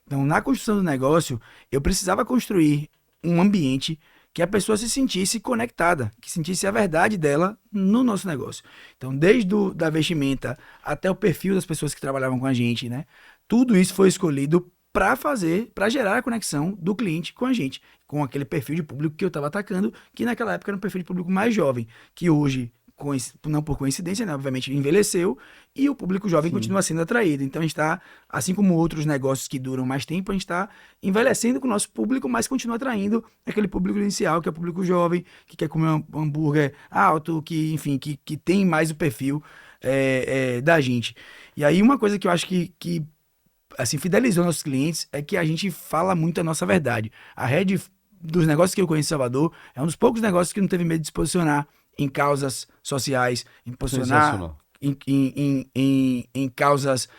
Então, na construção do negócio, eu precisava construir um ambiente que a pessoa se sentisse conectada, que sentisse a verdade dela no nosso negócio. Então, desde da vestimenta até o perfil das pessoas que trabalhavam com a gente, né? Tudo isso foi escolhido para gerar a conexão do cliente com a gente, com aquele perfil de público que eu estava atacando, que naquela época era um perfil de público mais jovem, que hoje, não por coincidência, né, obviamente envelheceu, e o público jovem continua sendo atraído. Então a gente está, assim como outros negócios que duram mais tempo, a gente está envelhecendo com o nosso público, mas continua atraindo aquele público inicial, que é o público jovem, que quer comer um hambúrguer alto, que, enfim, que tem mais o perfil da gente. E aí uma coisa que eu acho que assim, fidelizou nossos clientes é que a gente fala muito a nossa verdade. A Red, dos negócios que eu conheço em Salvador, é um dos poucos negócios que não teve medo de se posicionar em causas sociais, em posicionar em causas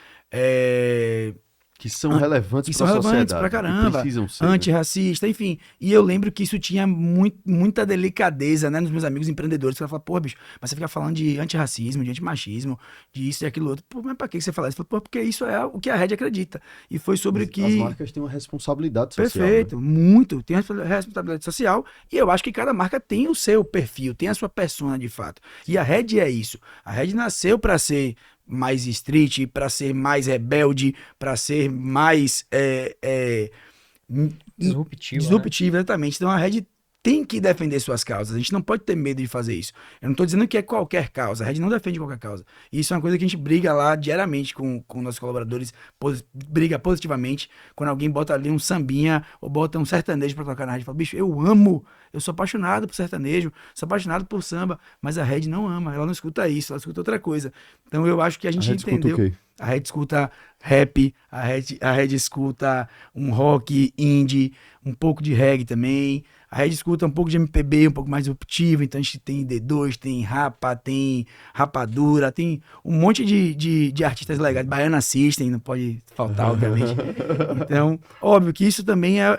que são relevantes para a sociedade, pra caramba, antirracista, enfim. E eu lembro que isso tinha muita delicadeza, né, nos meus amigos empreendedores, que ela fala, porra, bicho, mas você fica falando de antirracismo, de antimachismo, de isso e aquilo outro. Pô, mas pra que você fala isso? Pô, porque isso é o que a Red acredita. E foi sobre o que... As marcas têm uma responsabilidade social. Perfeito, né? Muito. Tem a responsabilidade social e eu acho que cada marca tem o seu perfil, tem a sua persona de fato. E a Red é isso. A Red nasceu para ser mais street, para ser mais rebelde, para ser mais disruptivo, exatamente. Então a Red tem que defender suas causas. A gente não pode ter medo de fazer isso. Eu não estou dizendo que é qualquer causa. A Red não defende qualquer causa. E isso é uma coisa que a gente briga lá diariamente com nossos colaboradores, briga positivamente. Quando alguém bota ali um sambinha ou bota um sertanejo para tocar na Red, fala, bicho, eu sou apaixonado por sertanejo, sou apaixonado por samba, mas a Red não ama, ela não escuta isso, ela escuta outra coisa. Então eu acho que a gente entendeu. A Red escuta rap, a Red escuta um rock indie, um pouco de reggae também. A Red escuta um pouco de MPB, um pouco mais disruptivo. Então a gente tem D2, tem Rapa, tem Rapadura, tem um monte de artistas legais. Baiana System, não pode faltar, obviamente. Então, óbvio que isso também a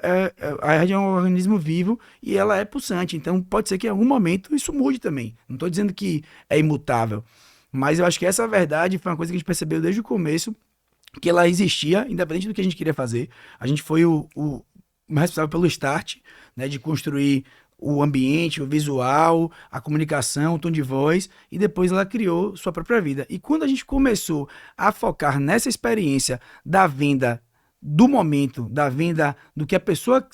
Red é um organismo vivo e ela é pulsante. Então pode ser que em algum momento isso mude também. Não estou dizendo que é imutável. Mas eu acho que essa verdade foi uma coisa que a gente percebeu desde o começo, que ela existia, independente do que a gente queria fazer. A gente foi o responsável pelo start, né, de construir o ambiente, o visual, a comunicação, o tom de voz, e depois ela criou sua própria vida. E quando a gente começou a focar nessa experiência da venda do momento, da venda do que a pessoa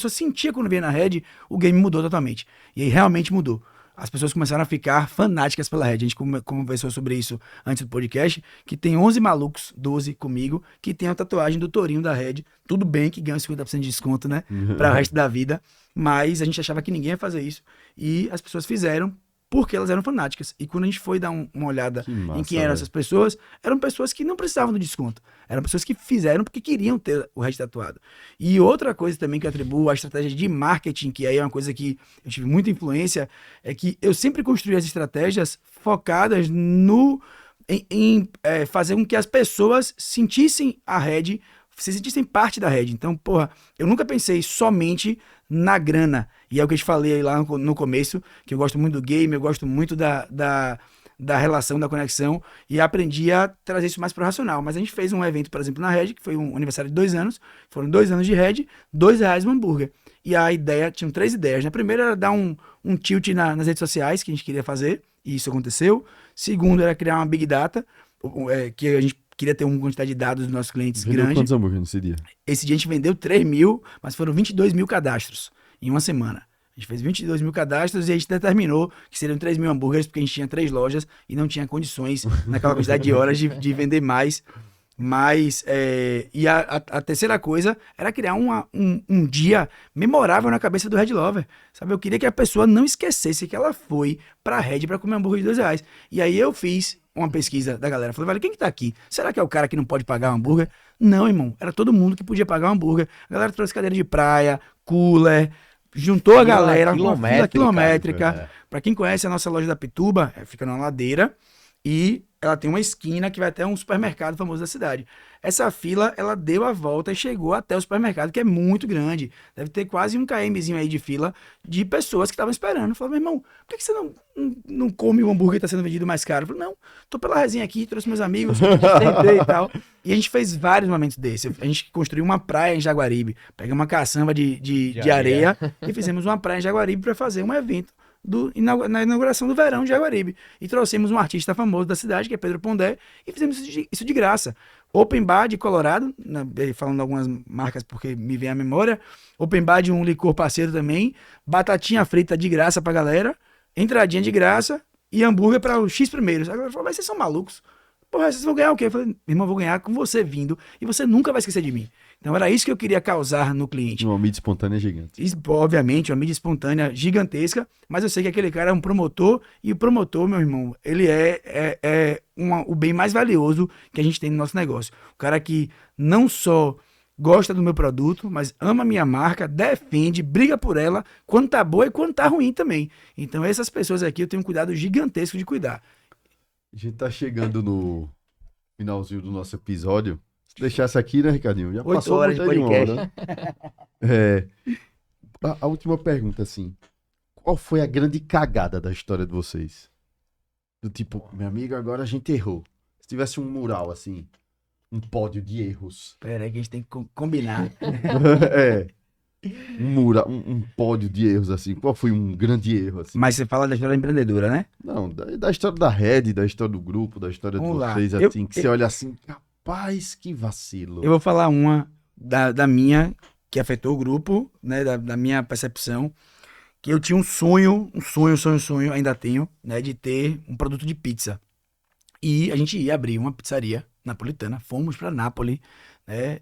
sentia quando via na Red, o game mudou totalmente. E aí realmente mudou. as pessoas começaram a ficar fanáticas pela Red. A gente conversou sobre isso antes do podcast, que tem 11 malucos, 12 comigo, que tem a tatuagem do tourinho da Red. Tudo bem que ganha 50% de desconto, né? Para o resto da vida. Mas a gente achava que ninguém ia fazer isso. E as pessoas fizeram porque elas eram fanáticas. E quando a gente foi dar uma olhada em quem eram essas pessoas, eram pessoas que não precisavam do desconto. Eram pessoas que fizeram porque queriam ter o Red tatuado. E outra coisa também que eu atribuo à estratégia de marketing, que aí é uma coisa que eu tive muita influência, é que eu sempre construí as estratégias focadas em fazer com que as pessoas sentissem a Red, se sentissem parte da Red. Então, porra, eu nunca pensei somente na grana. E é o que eu te falei lá no começo, que eu gosto muito do game, eu gosto muito da relação, da conexão, e aprendi a trazer isso mais pro racional. Mas a gente fez um evento, por exemplo, na Red, que foi um aniversário de 2 anos, foram 2 anos de Red, R$2 um hambúrguer. E a ideia, tinham 3 ideias, né? A primeira era dar um tilt nas redes sociais, que a gente queria fazer, e isso aconteceu. Segundo era criar uma Big Data, que a gente queria ter uma quantidade de dados dos nossos clientes grande. Quantos hambúrgueres nesse dia? Esse dia a gente vendeu 3 mil, mas foram 22 mil cadastros em uma semana. A gente fez 22 mil cadastros e a gente determinou que seriam 3 mil hambúrgueres, porque a gente tinha 3 lojas e não tinha condições naquela quantidade de horas de vender mais. Mas, e a terceira coisa era criar um dia memorável na cabeça do Red Lover. Sabe? Eu queria que a pessoa não esquecesse que ela foi pra Red pra comer hambúrguer de R$2. E aí eu fiz uma pesquisa da galera. Falei, velho, quem que tá aqui? Será que é o cara que não pode pagar o hambúrguer? Não, irmão. Era todo mundo que podia pagar o hambúrguer. A galera trouxe cadeira de praia, cooler, juntou a galera, uma fila quilométrica. Pra quem conhece a nossa loja da Pituba, fica numa ladeira e ela tem uma esquina que vai até um supermercado famoso da cidade. Essa fila, ela deu a volta e chegou até o supermercado, que é muito grande. Deve ter quase um kmzinho aí de fila de pessoas que estavam esperando. Eu falei, meu irmão, por que você não come o hambúrguer que está sendo vendido mais caro? Eu falei, não, tô pela resenha aqui, trouxe meus amigos, tentei e tal. E a gente fez vários momentos desses. A gente construiu uma praia em Jaguaribe, pegamos uma caçamba de areia e fizemos uma praia em Jaguaribe para fazer um evento na inauguração do verão de Jaguaribe. E trouxemos um artista famoso da cidade, que é Pedro Pondé, e fizemos isso de graça. Open Bar de Colorado, falando algumas marcas porque me vem à memória. Open Bar de um licor parceiro também. Batatinha frita de graça pra galera. Entradinha de graça. E hambúrguer para os X primeiros. A galera falou, mas vocês são malucos? Porra, vocês vão ganhar o quê? Eu falei, meu irmão, eu vou ganhar com você vindo. E você nunca vai esquecer de mim. Então era isso que eu queria causar no cliente. Uma mídia espontânea gigante. Isso, obviamente, uma mídia espontânea gigantesca, mas eu sei que aquele cara é um promotor, e o promotor, meu irmão, ele o bem mais valioso que a gente tem no nosso negócio. O cara que não só gosta do meu produto, mas ama a minha marca, defende, briga por ela, quando tá boa e quando tá ruim também. Então essas pessoas aqui eu tenho um cuidado gigantesco de cuidar. A gente tá chegando no finalzinho do nosso episódio. Se deixasse aqui, né, Ricardinho? Já 8 passou horas de muito de uma podcast. hora. A última pergunta, assim. Qual foi a grande cagada da história de vocês? Do tipo, meu amigo, agora a gente errou. Se tivesse um mural, assim, um pódio de erros. Pera aí que a gente tem que combinar. Um mural, um pódio de erros, assim. Qual foi um grande erro, assim? Mas você fala da história empreendedora, né? Não, da história da Red, da história do grupo, da história Vamos de lá. vocês, assim, que você olha assim, rapaz, que vacilo. Eu vou falar uma da minha, que afetou o grupo, né? Da minha percepção, que eu tinha um sonho, ainda tenho, né? De ter um produto de pizza. E a gente ia abrir uma pizzaria napolitana, fomos para Nápoles, né?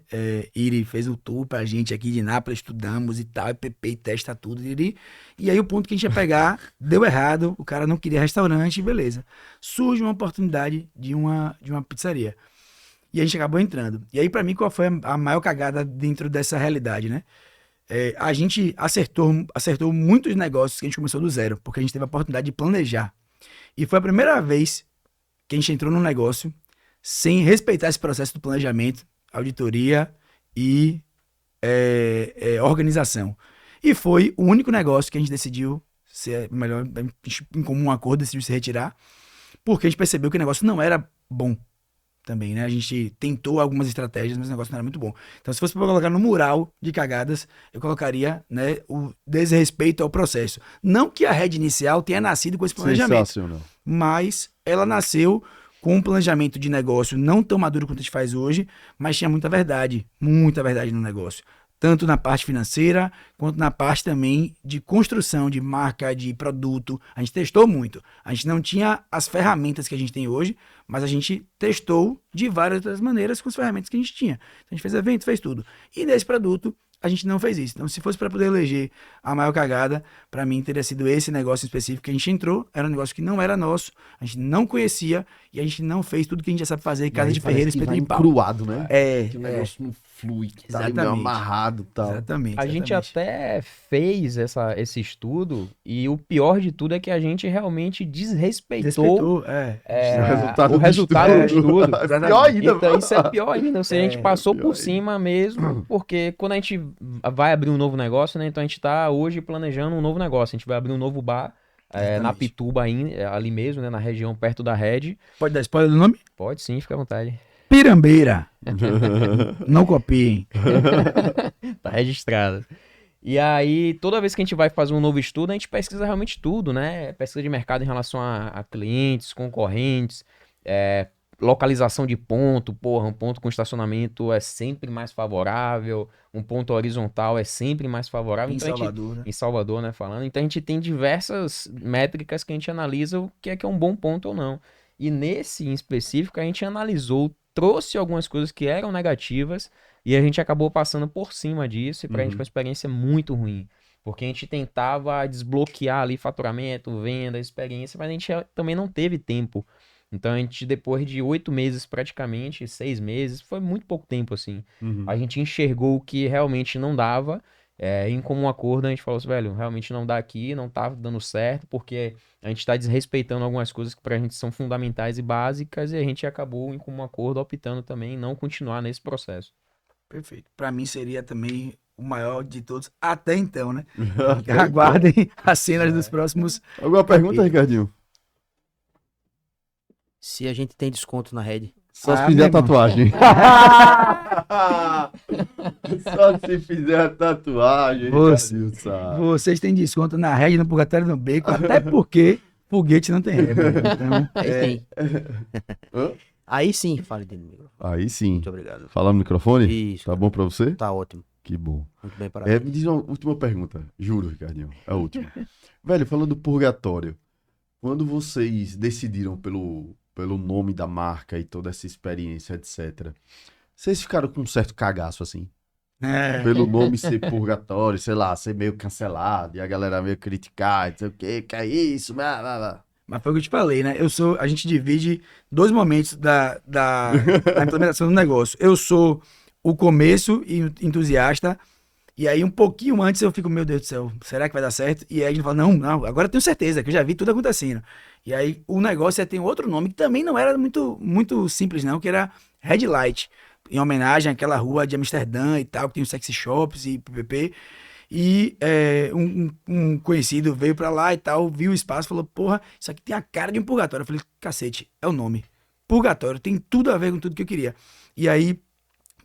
Iri fez o tour pra gente aqui de Nápoles, estudamos e tal, e Pepe testa tudo, Iri. E aí o ponto que a gente ia pegar, deu errado, o cara não queria restaurante, beleza. Surge uma oportunidade de uma pizzaria. E a gente acabou entrando. E aí, pra mim, qual foi a maior cagada dentro dessa realidade, né? A gente acertou muitos negócios que a gente começou do zero, porque a gente teve a oportunidade de planejar. E foi a primeira vez que a gente entrou num negócio sem respeitar esse processo do planejamento, auditoria e organização. E foi o único negócio que a gente decidiu ser melhor, em comum acordo, decidiu se retirar, porque a gente percebeu que o negócio não era bom também, né? A gente tentou algumas estratégias, mas o negócio não era muito bom. Então, se fosse para colocar no mural de cagadas, eu colocaria, né, o desrespeito ao processo. Não que a Red inicial tenha nascido com esse planejamento, Sensacional. mas ela nasceu com um planejamento de negócio não tão maduro quanto a gente faz hoje, mas tinha muita verdade no negócio. tanto na parte financeira, quanto na parte também de construção de marca, de produto. A gente testou muito. A gente não tinha as ferramentas que a gente tem hoje, mas a gente testou de várias outras maneiras com as ferramentas que a gente tinha. Então, a gente fez evento, fez tudo. E nesse produto, a gente não fez isso. Então, se fosse para poder eleger a maior cagada, para mim teria sido esse negócio específico que a gente entrou. Era um negócio que não era nosso, a gente não conhecia e a gente não fez tudo que a gente já sabe fazer em casa de ferreira, espeto de pau. Encruado, né? É, Que o negócio não flui, que tá ali meio Exatamente. amarrado e tal. Exatamente. A gente exatamente. até fez esse estudo e o pior de tudo é que a gente realmente desrespeitou Respeitou, o resultado resultado do do estudo. É pior ainda, Então isso é pior ainda, se a gente passou pior por ainda. cima mesmo, porque quando a gente vai abrir um novo negócio, né? Então a gente tá hoje planejando um novo negócio, a gente vai abrir um novo bar na Exatamente. Pituba ali mesmo, né? Na região perto da Red. Pode dar spoiler do nome? Pode sim, fica à vontade. Pirambeira. Não copiem. Tá registrado. E aí, toda vez que a gente vai fazer um novo estudo, a gente pesquisa realmente tudo, né? Pesquisa de mercado em relação a clientes, concorrentes, localização de ponto. Porra, um ponto com estacionamento é sempre mais favorável, um ponto horizontal é sempre mais favorável. Em Então, Salvador, né? em Salvador, né, falando. Então a gente tem diversas métricas que a gente analisa o que é um bom ponto ou não. E nesse em específico, a gente analisou, trouxe algumas coisas que eram negativas e a gente acabou passando por cima disso e pra gente foi uma experiência muito ruim. Porque a gente tentava desbloquear ali faturamento, venda, experiência, mas a gente também não teve tempo. Então a gente, depois de 8 meses praticamente, 6 meses, foi muito pouco tempo assim. A gente enxergou o que realmente não dava. Em comum acordo, a gente falou assim, velho, realmente não dá aqui, não tá dando certo, porque a gente tá desrespeitando algumas coisas que pra gente são fundamentais e básicas, e a gente acabou, em comum acordo, optando também em não continuar nesse processo. Perfeito. Pra mim seria também o maior de todos até então, né? Aguardem as cenas dos próximos. Alguma pergunta, Ricardinho? Se a gente tem desconto na Red. Só se Ah, fizer meu a irmão. tatuagem. Só se fizer a tatuagem, Você- Ricardinho, sabe? Vocês têm desconto na Red, no Purgatório e no Bacon, até porque foguete não tem régua. Então, Aí sim. Hã? Aí sim, fale dele, amigo. Aí sim. Muito obrigado. Falar no microfone? Isso. Tá bom pra você? Tá ótimo. Que bom. Muito bem, parabéns. Me diz uma última pergunta. Juro, Ricardinho. É a última. Velho, falando do purgatório, quando vocês decidiram pelo nome da marca e toda essa experiência, etc., vocês ficaram com um certo cagaço, assim? Pelo nome ser purgatório, sei lá, ser meio cancelado e a galera meio criticar, não sei o que é isso, blá, blá, blá. mas foi o que eu te falei, né? A gente divide dois momentos da implementação do negócio. Eu sou o começo e o entusiasta, e aí um pouquinho antes eu fico, meu Deus do céu, será que vai dar certo? E aí a gente fala, não, agora eu tenho certeza, que eu já vi tudo acontecendo. E aí o negócio tem outro nome que também não era muito simples não, que era Red Light, em homenagem àquela rua de Amsterdã e tal, que tem os sexy shops e ppp. E um conhecido veio pra lá e tal, viu o espaço, falou, porra, isso aqui tem a cara de um purgatório. Eu falei, cacete, é o nome. Purgatório, tem tudo a ver com tudo que eu queria. E aí,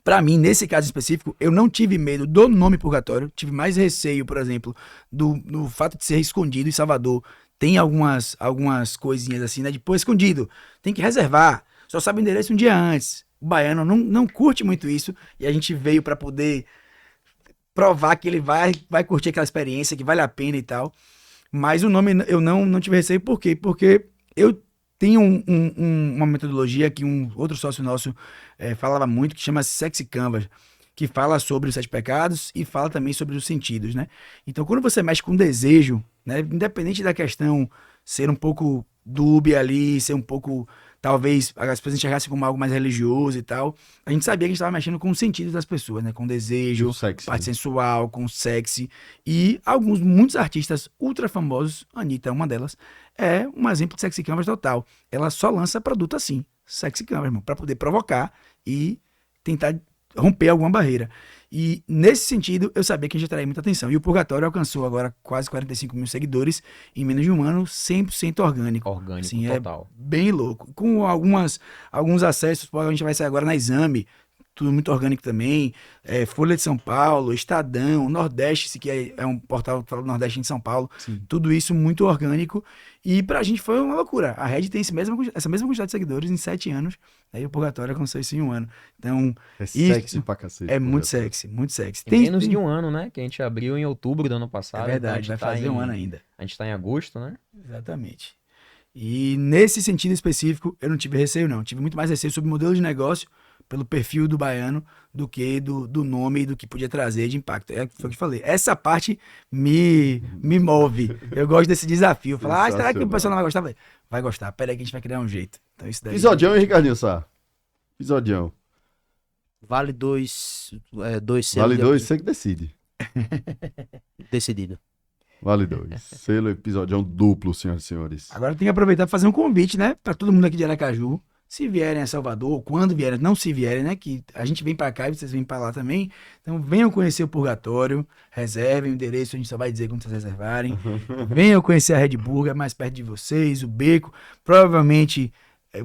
pra mim, nesse caso específico, eu não tive medo do nome purgatório, tive mais receio, por exemplo, do fato de ser escondido em Salvador. Tem algumas coisinhas assim, né, de pô, escondido, tem que reservar, só sabe o endereço um dia antes. O baiano não curte muito isso, e a gente veio pra poder provar que ele vai curtir aquela experiência, que vale a pena e tal. Mas o nome eu não tive receio, por quê? Porque eu tenho uma metodologia que um outro sócio nosso falava muito, que chama Sexy Canvas, que fala sobre os 7 pecados e fala também sobre os sentidos, né? Então, quando você mexe com desejo, né, independente da questão ser um pouco dúbia ali, ser um pouco, talvez, as pessoas enxergassem como algo mais religioso e tal, a gente sabia que a gente estava mexendo com os sentidos das pessoas, né? Com desejo, O sexy. parte sensual, com sexy. E muitos artistas ultra famosos, a Anitta é uma delas, é um exemplo de Sexy Canvas total. Ela só lança produto assim, Sexy Canvas, irmão, pra poder provocar e tentar romper alguma barreira. E nesse sentido, eu sabia que a gente atraía muita atenção. E o Purgatório alcançou agora quase 45 mil seguidores em menos de um ano, 100% orgânico. Orgânico Assim, total. bem louco. Com alguns acessos, a gente vai sair agora na Exame, tudo muito orgânico também. Folha de São Paulo, Estadão, Nordeste, que é um portal que fala do Nordeste em São Paulo. Sim. Tudo isso muito orgânico. E pra gente foi uma loucura. A Red tem essa mesma quantidade de seguidores em 7 anos. Aí o Purgatório alcançou isso em 1 ano. Então, É isso sexy pra cacete. é muito Purgatório. sexy, muito sexy. Tem menos de um ano, né? Que a gente abriu em outubro do ano É passado. então a verdade, gente vai fazer 1 ano ainda. A gente tá em agosto, né? Exatamente. E nesse sentido específico, eu não tive receio, não. Tive muito mais receio sobre o modelo de negócio, pelo perfil do baiano, do que do nome e do que podia trazer de impacto. Foi o que eu falei. Essa parte me move. Eu gosto desse desafio. Falar, será que o pessoal não vai gostar? Vai gostar. Pera aí que a gente vai criar um jeito. Então isso daí... Episodião, hein, Ricardinho Sá? Episodião. Vale 2 selos. Vale de 2, aqui. você que decide. Decidido. Vale 2. Selo episodião duplo, senhoras e senhores. Agora tem que aproveitar para fazer um convite, né? Para todo mundo aqui de Aracaju. Se vierem a Salvador, ou quando vierem, não se vierem, né? Que a gente vem para cá e vocês vêm para lá também. Então venham conhecer o Purgatório, reservem o endereço, a gente só vai dizer quando vocês reservarem. Venham conhecer a Red Burger, mais perto de vocês, o Beco. Provavelmente,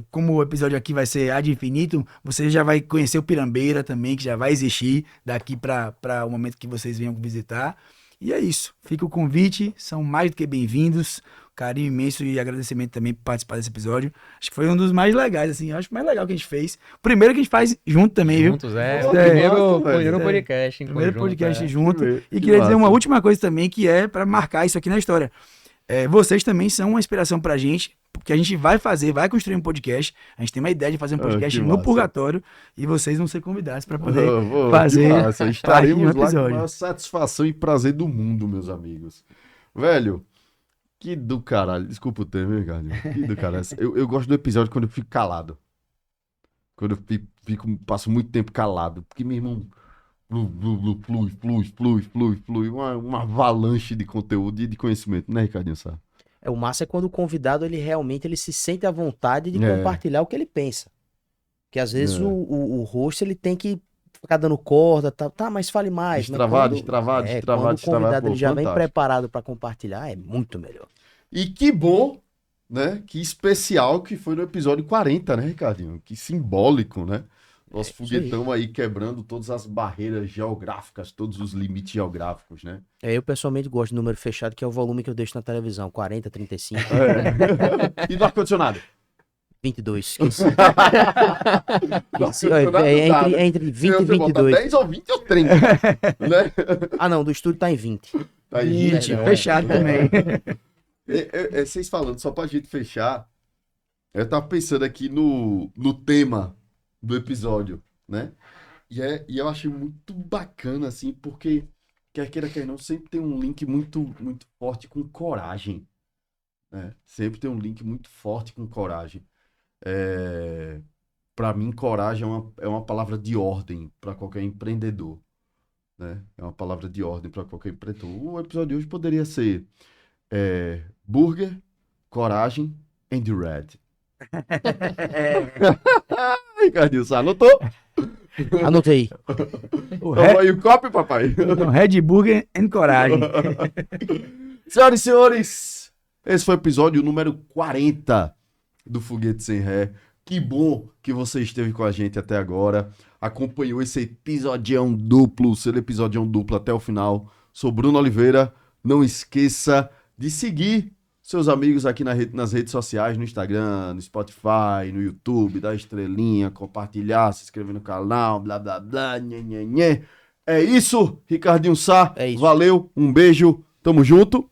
como o episódio aqui vai ser ad infinito, você já vai conhecer o Pirambeira também, que já vai existir daqui para o momento que vocês venham visitar. E é isso. Fica o convite, são mais do que bem-vindos. Carinho imenso e agradecimento também por participar desse episódio. Acho que foi um dos mais legais, assim. Acho que o mais legal que a gente fez. O primeiro que a gente faz junto também, viu? Juntos, Pô, o que primeiro, massa, velho. primeiro podcast em Primeiro conjunto, podcast é. junto. Que E queria dizer uma massa. última coisa também, que é para marcar isso aqui na história. Vocês também são uma inspiração pra gente, porque a gente vai construir um podcast. A gente tem uma ideia de fazer um podcast que no massa. Purgatório e vocês vão ser convidados para poder Que fazer massa. parte Estaremos de um lá com a episódio. maior satisfação e prazer do mundo, meus amigos. Velho, que do caralho. Desculpa o termo, hein, Ricardinho? Que do caralho. Eu gosto do episódio quando eu fico calado. Quando eu passo muito tempo calado. Porque, meu irmão, flui. Uma avalanche de conteúdo e de conhecimento, né, Ricardinho Sá? O massa é quando o convidado ele realmente ele se sente à vontade de É. compartilhar o que ele pensa. Que às vezes É. o host ele tem que ficar dando corda, tá, mas fale mais. Mas Destravar, quando- destravar, quando destravar, o convidado pô, ele já vem fantástico. preparado para compartilhar, é muito melhor. E que bom, né? Que especial que foi no episódio 40, né, Ricardinho? Que simbólico, né? Nosso isso aí. foguetão aí quebrando todas as barreiras geográficas, todos os limites geográficos, né? Eu pessoalmente gosto do número fechado, que é o volume que eu deixo na televisão, 40, 35, E do ar-condicionado? 22. Esqueci. Do ar-condicionado dá, né? Entre 20 e Você bota 22. 10 ou 20 ou 30, né? Ah, não, do estúdio tá em 20. Aí, Gente, É, fechado também. vocês falando, só pra gente fechar, eu tava pensando aqui no tema do episódio, né? E eu achei muito bacana, assim, porque, quer queira, quer não, sempre tem um link muito, muito forte com coragem, né? Sempre tem um link muito forte com coragem. Para mim, coragem é uma palavra de ordem para qualquer empreendedor, né? É uma palavra de ordem para qualquer empreendedor. O episódio de hoje poderia ser burger, coragem and red. Ricardinho, você anotou? Anotei. O Toma aí o copo, papai. Então, Red Burger and Coragem. Senhoras e senhores, esse foi o episódio número 40 do Foguete Sem Ré. Que bom que você esteve com a gente até agora. Acompanhou esse episodião duplo, seu episodião duplo até o final. Sou Bruno Oliveira. Não esqueça de seguir seus amigos aqui nas redes sociais, no Instagram, no Spotify, no YouTube, dar estrelinha, compartilhar, se inscrever no canal, blá, blá, blá, nhê. É isso, Ricardinho Sá. É isso. Valeu, um beijo, tamo junto.